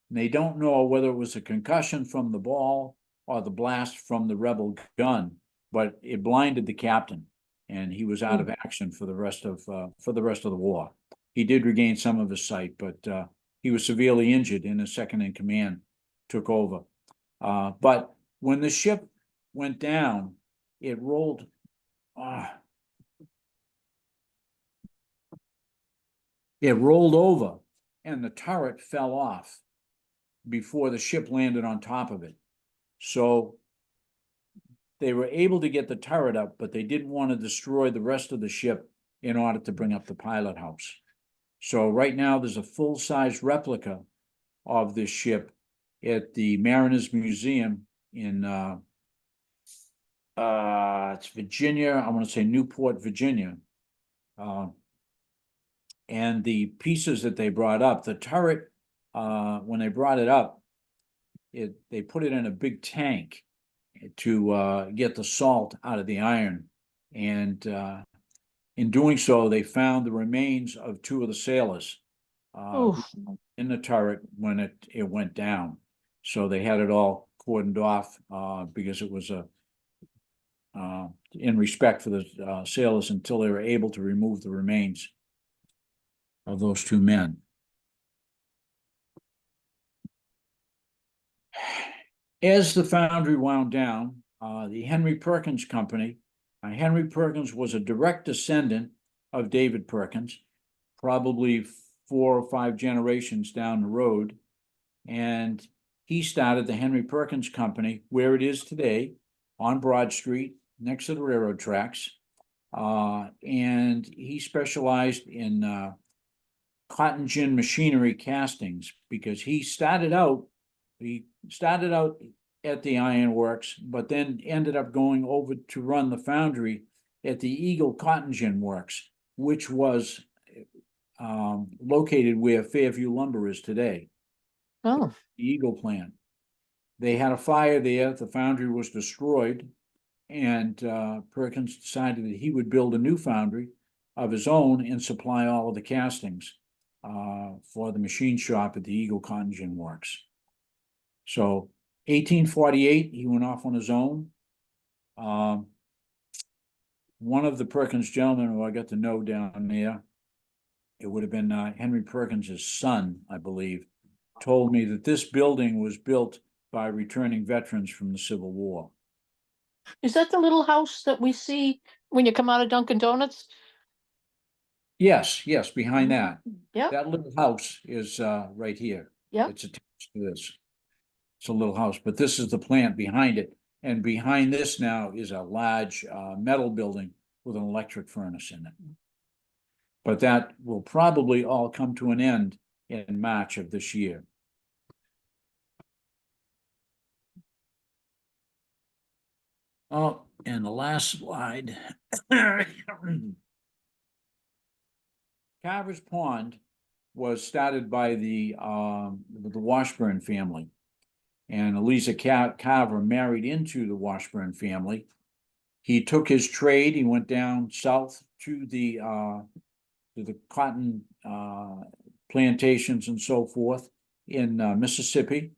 And they don't know whether it was a concussion from the ball or the blast from the rebel gun, but it blinded the captain, and he was out of action for the rest of the war. He did regain some of his sight, but he was severely injured, and his second in command took over. But when the ship went down, it rolled. It rolled over, and the turret fell off before the ship landed on top of it. So they were able to get the turret up, but they didn't want to destroy the rest of the ship in order to bring up the pilot house. So right now there's a full-size replica of this ship at the Mariners Museum in it's Virginia. I want to say Newport, Virginia. And the pieces that they brought up, the turret, when they brought it up, they put it in a big tank to get the salt out of the iron. And in doing so, they found the remains of 2 of the sailors in the turret when it went down. So they had it all cordoned off because it was in respect for the sailors until they were able to remove the remains of those 2 men. As the foundry wound down, the Henry Perkins Company, Henry Perkins was a direct descendant of David Perkins, probably 4 or 5 generations down the road. And he started the Henry Perkins Company where it is today on Broad Street, next to the railroad tracks. And he specialized in cotton gin machinery castings because he started out at the Iron Works, but then ended up going over to run the foundry at the Eagle Cotton Gin Works, which was located where Fairview Lumber is today. oh, The Eagle plant. They had a fire there, the foundry was destroyed, and Perkins decided that he would build a new foundry of his own and supply all of the castings for the machine shop at the Eagle Cotton Gin Works. So 1848, he went off on his own. One of the Perkins gentlemen who I got to know down there, it would have been Henry Perkins' son, I believe, told me that this building was built by returning veterans from the Civil War. is that the little house that we see when you come out of Dunkin' Donuts? Yes, behind that. Yeah, That little house is right here. yeah. It's attached to this. It's a little house, but this is the plant behind it. And behind this now is a large metal building with an electric furnace in it. But that will probably all come to an end in March of this year. Oh, and the last slide. Kind Carver's Pond was started by the Washburn family. And Eliza Carver married into the Washburn family. He took his trade, he went down south to the cotton plantations and so forth in Mississippi.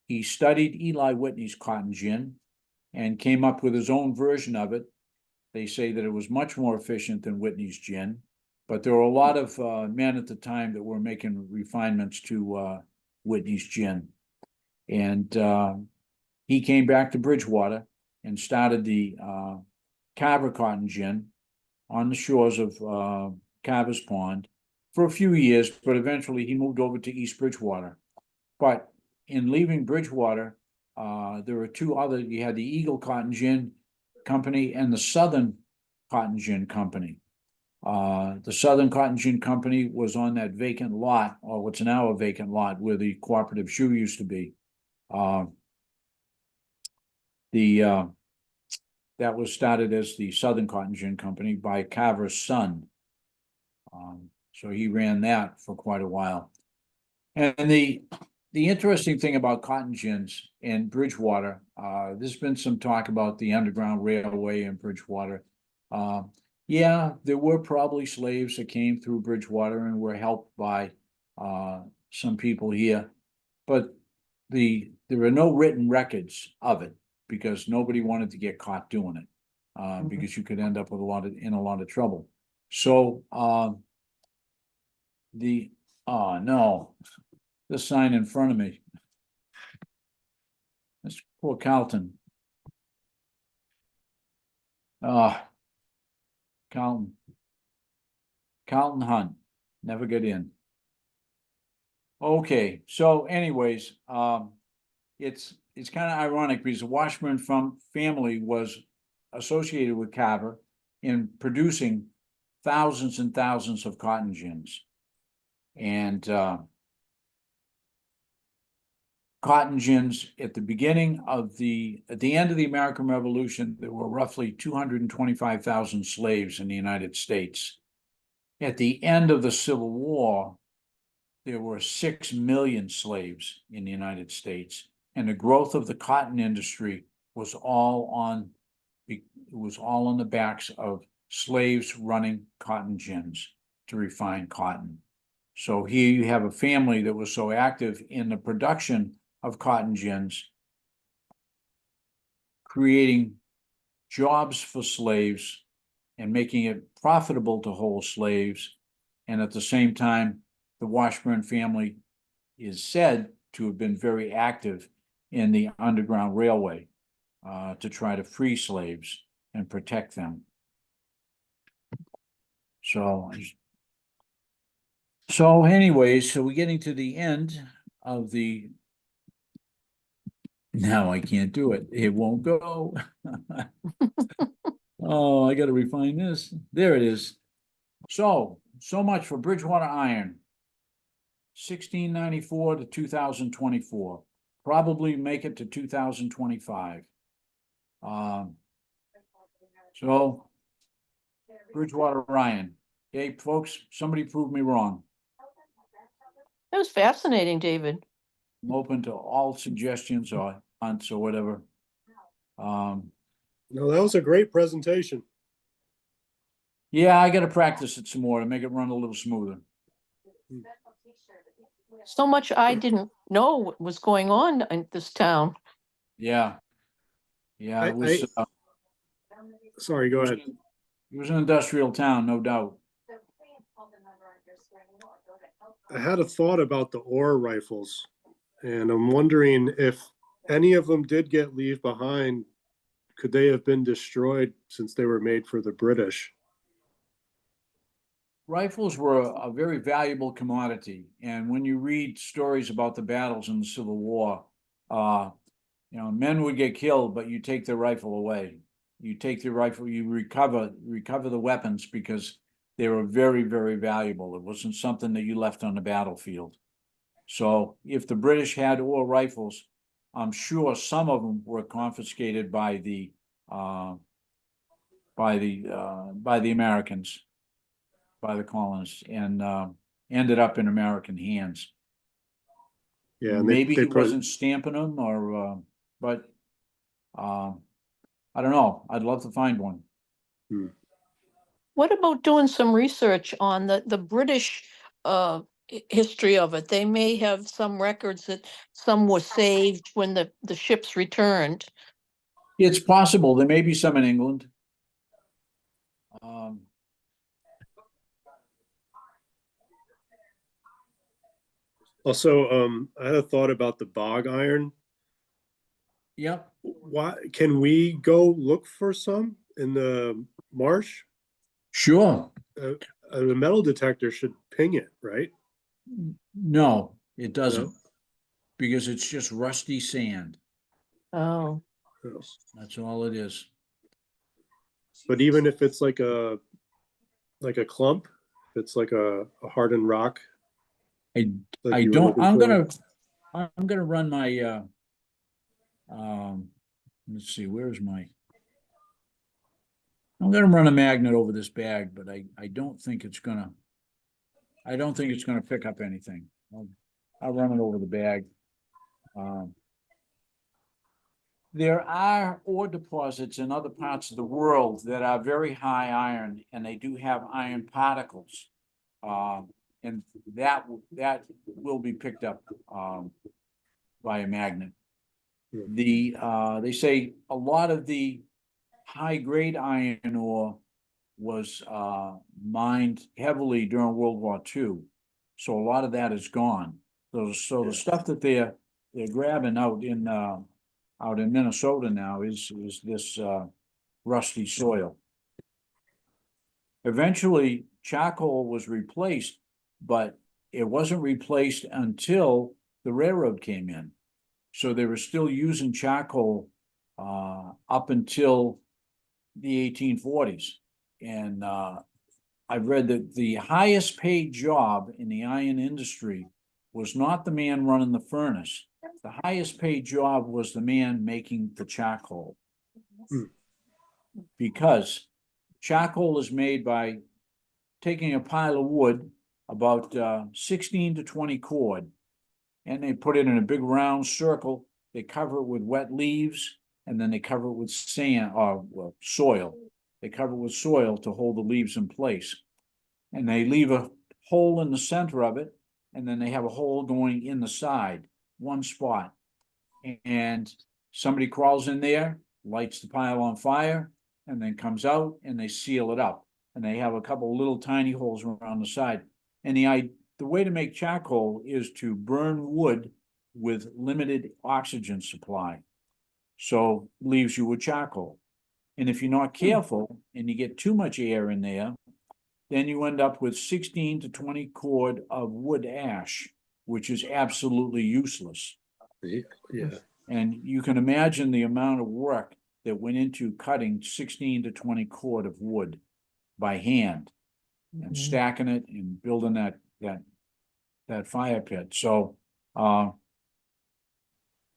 He studied Eli Whitney's cotton gin and came up with his own version of it. They say that it was much more efficient than Whitney's gin, but there were a lot of men at the time that were making refinements to Whitney's gin. And he came back to Bridgewater and started the Carver Cotton Gin on the shores of Carver's Pond for a few years, but eventually he moved over to East Bridgewater. But in leaving Bridgewater, there were two other, you had the Eagle Cotton Gin Company and the Southern Cotton Gin Company. The Southern Cotton Gin Company was on that vacant lot, or what's now a vacant lot, where the Cooperative Shoe used to be. That was started as the Southern Cotton Gin Company by Carver's son. So he ran that for quite a while. And the interesting thing about cotton gins in Bridgewater, there's been some talk about the Underground Railway in Bridgewater. Yeah, there were probably slaves that came through Bridgewater and were helped by some people here, but there are no written records of it because nobody wanted to get caught doing it, because you could end up with in a lot of trouble. So no, the sign in front of me. That's poor Carlton. Carlton Hunt, never get in. Okay, so anyways, it's kind of ironic because the Washburn family was associated with Carver in producing thousands and thousands of cotton gins. And cotton gins at the beginning of at the end of the American Revolution, there were roughly 225,000 slaves in the United States. At the end of the Civil War, there were 6 million slaves in the United States, and the growth of the cotton industry was all on the backs of slaves running cotton gins to refine cotton. So here you have a family that was so active in the production of cotton gins, creating jobs for slaves and making it profitable to hold slaves. And at the same time, the Washburn family is said to have been very active in the Underground Railway to try to free slaves and protect them. So anyways, so we're getting to the end of the, now I can't do it. It won't go. Oh, I got to refine this. There it is. So much for Bridgewater Iron. 1694 to 2024. Probably make it to 2025. So Bridgewater Iron. Hey, folks, somebody proved me wrong. That was fascinating, David. I'm open to all suggestions or hunts or whatever. No, that was a great presentation. Yeah, I got to practice it some more to make it run a little smoother. So much I didn't know what was going on in this town. Yeah. Yeah, it was. Sorry, go ahead. It was an industrial town, no doubt. I had a thought about the ore rifles, and I'm wondering if any of them did get leave behind, could they have been destroyed since they were made for the British? Rifles were a very valuable commodity, and when you read stories about the battles in the Civil War, men would get killed, but you take their rifle away. You take the rifle, you recover the weapons because they were very, very valuable. It wasn't something that you left on the battlefield. So if the British had ore rifles, I'm sure some of them were confiscated by the Americans. by the colonists and, ended up in American hands. Yeah, and Maybe they he put, wasn't stamping them or, but, I don't know. I'd love to find one. What about doing some research on the British history of it? They may have some records that some were saved when the ships returned. It's possible. There may be some in England. Um, also, I had a thought about the bog iron. Yep. Why, can we go look for some in the marsh? Sure. A metal detector should ping it, right? No, it doesn't. No? Because it's just rusty sand. Oh, No. That's all it is. But even if it's like a clump, if it's like a hardened rock. I like I you were don't, looking I'm for. gonna run my, let's see, where's my? I'm gonna run a magnet over this bag, but I don't think it's gonna. I don't think it's gonna pick up anything. I'll run it over the bag. There are ore deposits in other parts of the world that are very high iron, and they do have iron particles. And that will be picked up, by a magnet. They say a lot of the high-grade iron ore was, mined heavily during World War II. So a lot of that is gone. So the stuff that they're grabbing out in Minnesota now is this, rusty soil. Eventually, charcoal was replaced, but it wasn't replaced until the railroad came in. So they were still using charcoal, up until the 1840s. And, I've read that the highest paid job in the iron industry was not the man running the furnace. The highest paid job was the man making the charcoal. Because charcoal is made by taking a pile of wood, about 16 to 20 cord, and they put it in a big round circle. They cover it with wet leaves, and then they cover it with sand or soil. They cover it with soil to hold the leaves in place. And they leave a hole in the center of it, and then they have a hole going in the side, one spot. And somebody crawls in there, lights the pile on fire, and then comes out and they seal it up. And they have a couple little tiny holes around the side. And the way to make charcoal is to burn wood with limited oxygen supply. So leaves you with charcoal. And if you're not careful and you get too much air in there, then you end up with 16 to 20 cord of wood ash, which is absolutely useless. Yeah. And you can imagine the amount of work that went into cutting 16 to 20 cord of wood by hand and stacking it and building that fire pit. So,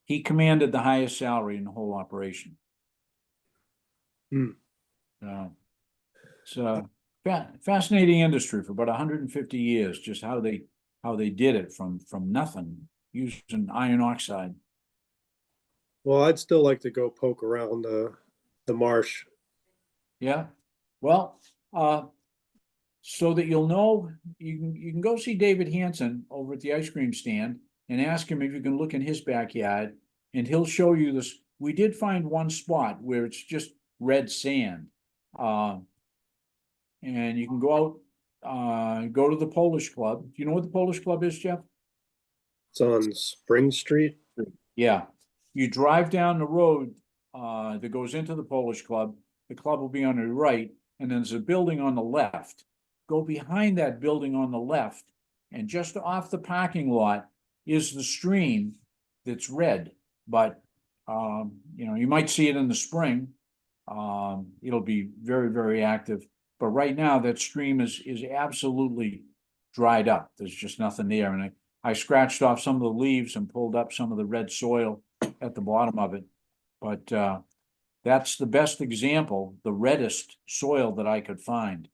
he commanded the highest salary in the whole operation. It's a fascinating industry for about 150 years, just how they did it from nothing using iron oxide. Well, I'd still like to go poke around the marsh. Yeah, well, so that you'll know, you can go see David Hanson over at the ice cream stand and ask him if you can look in his backyard, and he'll show you this. We did find one spot where it's just red sand. And you can go out, go to the Polish Club. Do you know what the Polish Club is, Jeff? It's on Spring Street. Yeah, you drive down the road that goes into the Polish Club. The club will be on the right, and then there's a building on the left. Go behind that building on the left, and just off the parking lot is the stream that's red. But you might see it in the spring. It'll be very, very active. But right now, that stream is absolutely dried up. There's just nothing there. And I scratched off some of the leaves and pulled up some of the red soil at the bottom of it. But that's the best example, the reddest soil that I could find.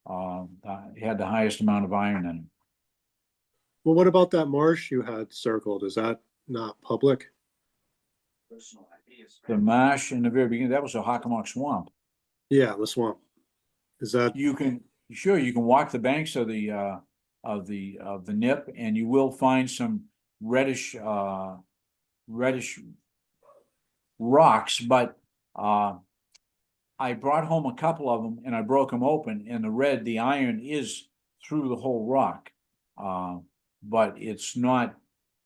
It had the highest amount of iron in it. Well, what about that marsh you had circled? Is that not public? The marsh in the very beginning, that was a Hockomock swamp. Yeah, the swamp. Is that, You can, sure, you can walk the banks of the Nip, and you will find some reddish rocks, but I brought home a couple of them and I broke them open, and the iron is through the whole rock. But it's not,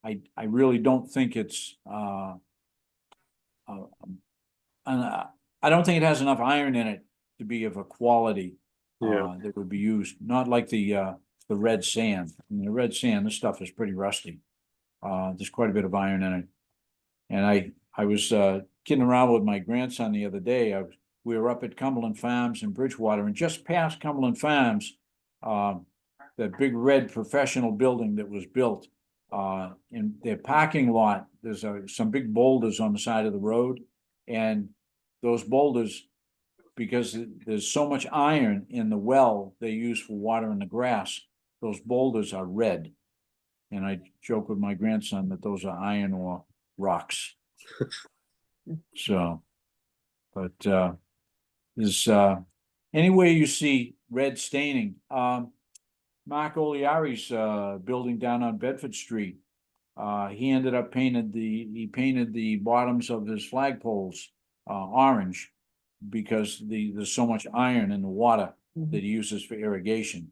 I really don't think it's I don't think it has enough iron in it to be of a quality yeah, that would be used, not like the red sand. In the red sand, this stuff is pretty rusty. There's quite a bit of iron in it. And I was kidding around with my grandson the other day. We were up at Cumberland Farms in Bridgewater, and just past Cumberland Farms, that big red professional building that was built, in their parking lot, there's some big boulders on the side of the road. And those boulders, because there's so much iron in the well they use for watering the grass, those boulders are red. And I joke with my grandson that those are iron ore rocks. So, but there's anywhere you see red staining, Mark Oliari's building down on Bedford Street. He ended up painted the bottoms of his flagpoles orange because there's so much iron in the water that he uses for irrigation.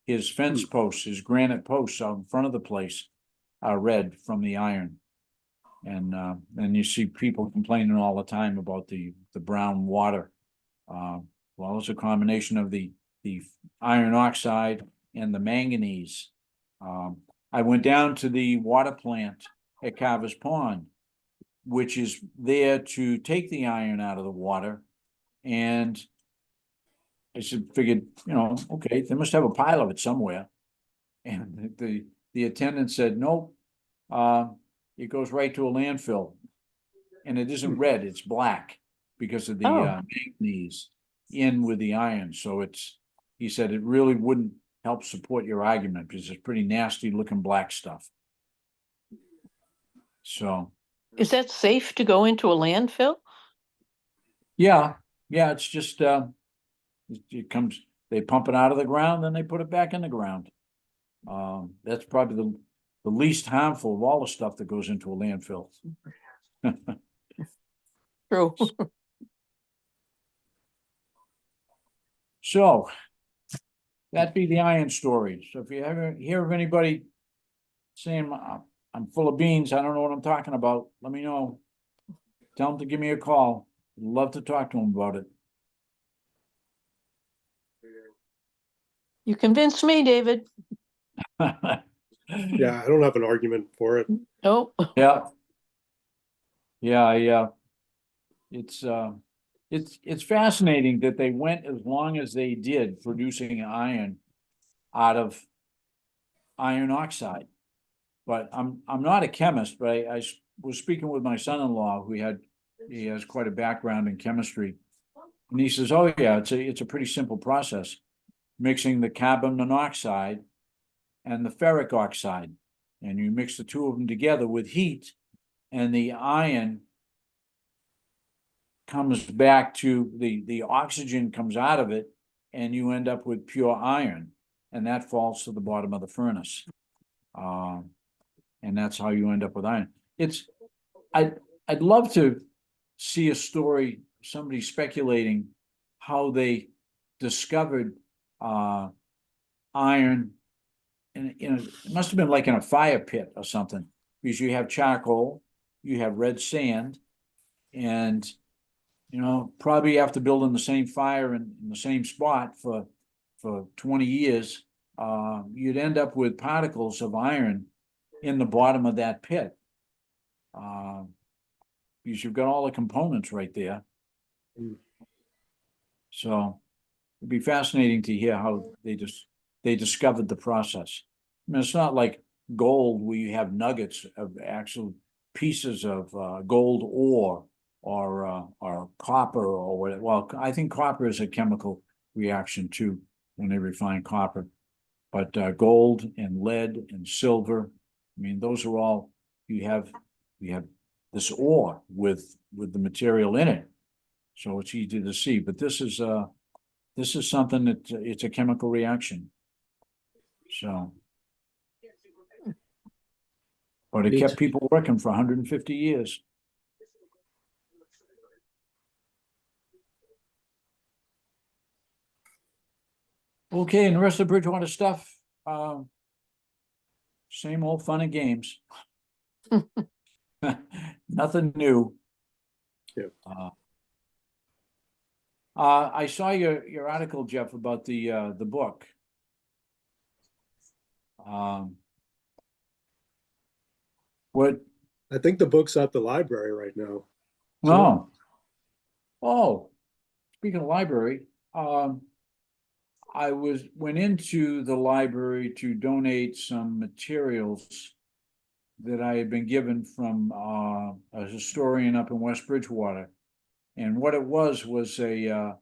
His fence posts, his granite posts out in front of the place are red from the iron. And you see people complaining all the time about the brown water. Well, it's a combination of the iron oxide and the manganese. I went down to the water plant at Carver's Pond, which is there to take the iron out of the water. And I figured, okay, they must have a pile of it somewhere. And the attendant said, nope, it goes right to a landfill. And it isn't red, it's black because of the manganese in with the iron. So he said it really wouldn't help support your argument because it's pretty nasty looking black stuff. So. Is that safe to go into a landfill? Yeah, it's just, it comes, they pump it out of the ground, then they put it back in the ground. That's probably the least harmful of all the stuff that goes into a landfill. True. So, that'd be the iron story. So if you ever hear of anybody saying, I'm full of beans, I don't know what I'm talking about, let me know. Tell them to give me a call. I'd love to talk to them about it. You convinced me, David. yeah, I don't have an argument for it. Nope. Yeah. Yeah, it's fascinating that they went as long as they did producing iron out of iron oxide. But I'm not a chemist, but I was speaking with my son-in-law he has quite a background in chemistry. And he says, oh yeah, it's a pretty simple process. Mixing the carbon monoxide and the ferric oxide. And you mix the two of them together with heat, and the iron comes back to the oxygen comes out of it, and you end up with pure iron, and that falls to the bottom of the furnace. And that's how you end up with iron. I'd love to see a story, somebody speculating how they discovered iron, and it must have been like in a fire pit or something, because you have charcoal, you have red sand, and probably after building the same fire in the same spot for 20 years, you'd end up with particles of iron in the bottom of that pit. Because you've got all the components right there. So it'd be fascinating to hear how they discovered the process. I mean, it's not like gold where you have nuggets of actual pieces of gold ore or copper or whatever. Well, I think copper is a chemical reaction too. when they refine copper. But gold and lead and silver, I mean, those are all, you have this ore with the material in it. So it's easy to see, but this is something that it's a chemical reaction. So. But it Neat. kept people working for 150 years. Okay, and the rest of the Bridgewater stuff, same old fun and games. Nothing new. Yeah. I saw your article, Jeff, about the book. What? I think the book's at the library right now. No. Oh, speaking of library, I went into the library to donate some materials that I had been given from a historian up in West Bridgewater. And what it was a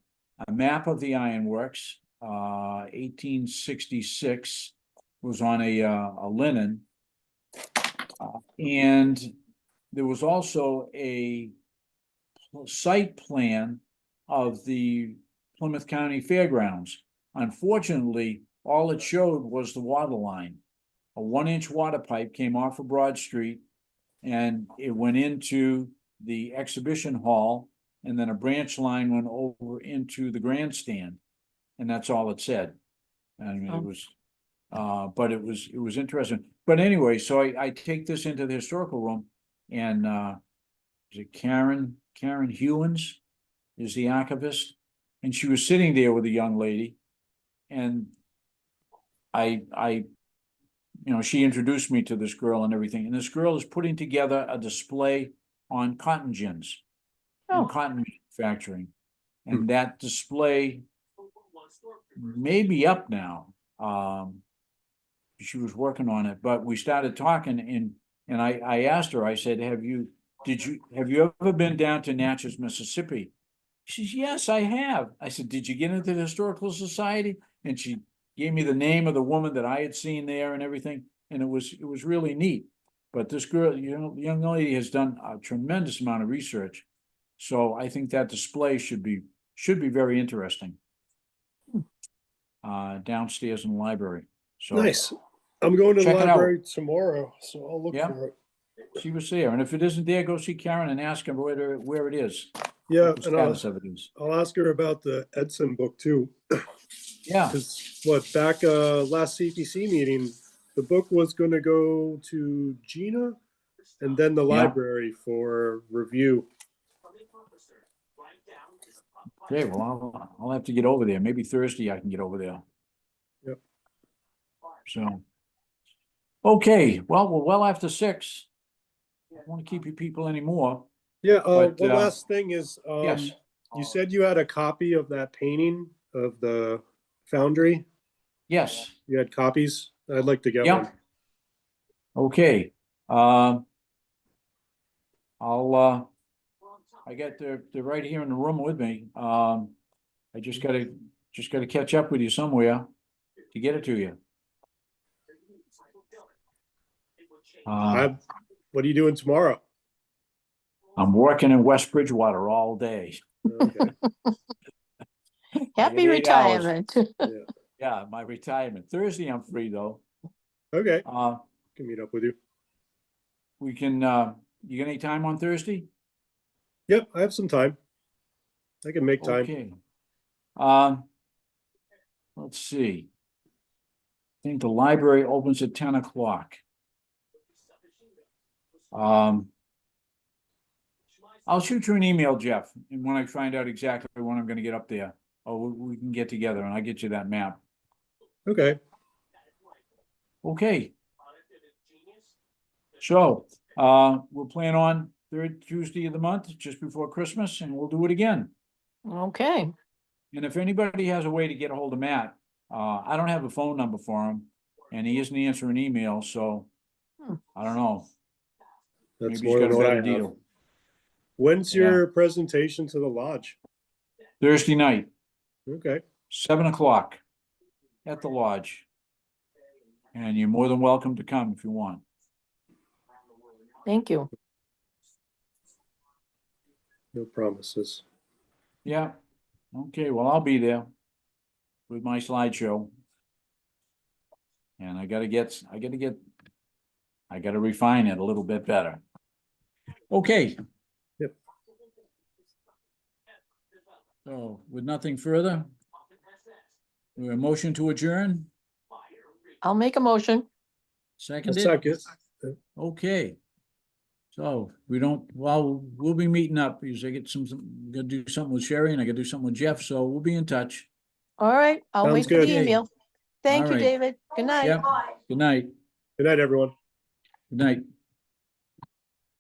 map of the ironworks, 1866, was on a linen. And there was also a site plan of the Plymouth County Fairgrounds. Unfortunately, all it showed was the water line. A 1-inch water pipe came off of Broad Street and it went into the exhibition hall, and then a branch line went over into the grandstand. And that's all it said. And it was, but it was interesting. But anyway, so I take this into the historical room, and is it Karen Hewins is the archivist, and she was sitting there with a young lady, and she introduced me to this girl and everything, and this girl is putting together a display on cotton gins and cotton manufacturing, and that display may be up now. She was working on it, but we started talking, and I asked her, I said, have you ever been down to Natchez, Mississippi? She says, yes, I have. I said, did you get into the Historical Society? And she gave me the name of the woman that I had seen there and everything, and it was really neat. But this girl, young lady, has done a tremendous amount of research, so I think that display should be very interesting. Downstairs in the library. So Nice. I'm going to the Check it out. library tomorrow, so I'll look Yeah. for it. she was there, and if it isn't there, go see Karen and ask her where it is. Yeah, What the and status of it is. I'll ask her about the Edson book too. Yeah, Because back last CPC meeting, the book was going to go to Gina and then the Yeah. library for review. okay, well, I'll have to get over there. Maybe Thursday I can get over there. Yep. So, okay, well, we're well after 6. I don't want to keep you people anymore. Yeah, But, one last thing is, Yes, you said you had a copy of that painting of the foundry. yes, You had copies? I'd like to get yeah. one. Okay, I got they're right here in the room with me. I just gotta catch up with you somewhere to get it to you. What are you doing tomorrow? I'm working in West Bridgewater all day. Okay. Happy 8 hours. retirement. Yeah, my retirement. Thursday I'm free though. Okay, Uh, can meet up with you. we can, you got any time on Thursday? Yep, I have some time. I can make time. Okay. Let's see. I think the library opens at 10 o'clock. I'll shoot you an email, Jeff, and when I find out exactly when I'm gonna get up there, we can get together and I'll get you that map. Okay, Okay. So, we'll plan on 3rd Tuesday of the month, just before Christmas, and we'll do it again. Okay, And if anybody has a way to get a hold of Matt, I don't have a phone number for him, and he isn't answering email, so I don't know. that's Maybe more he's than got a what I better have. deal. When's Yeah. your presentation to the lodge? Thursday night, Okay, 7 o'clock. at the lodge. And you're more than welcome to come if you want. Thank you. No promises. Yeah, okay, well, I'll be there with my slideshow. And I gotta refine it a little bit better. Okay. Yep. So with nothing further, a motion to adjourn, I'll make a motion. A seconded? second. Okay. So we don't, well, we'll be meeting up because I get gonna do something with Sherry and I gotta do something with Jeff, so we'll be in touch. All right, I'll Sounds wait for the good. email. Thank All you, right. David. Good night. Yep, good night, Good night, everyone. good night.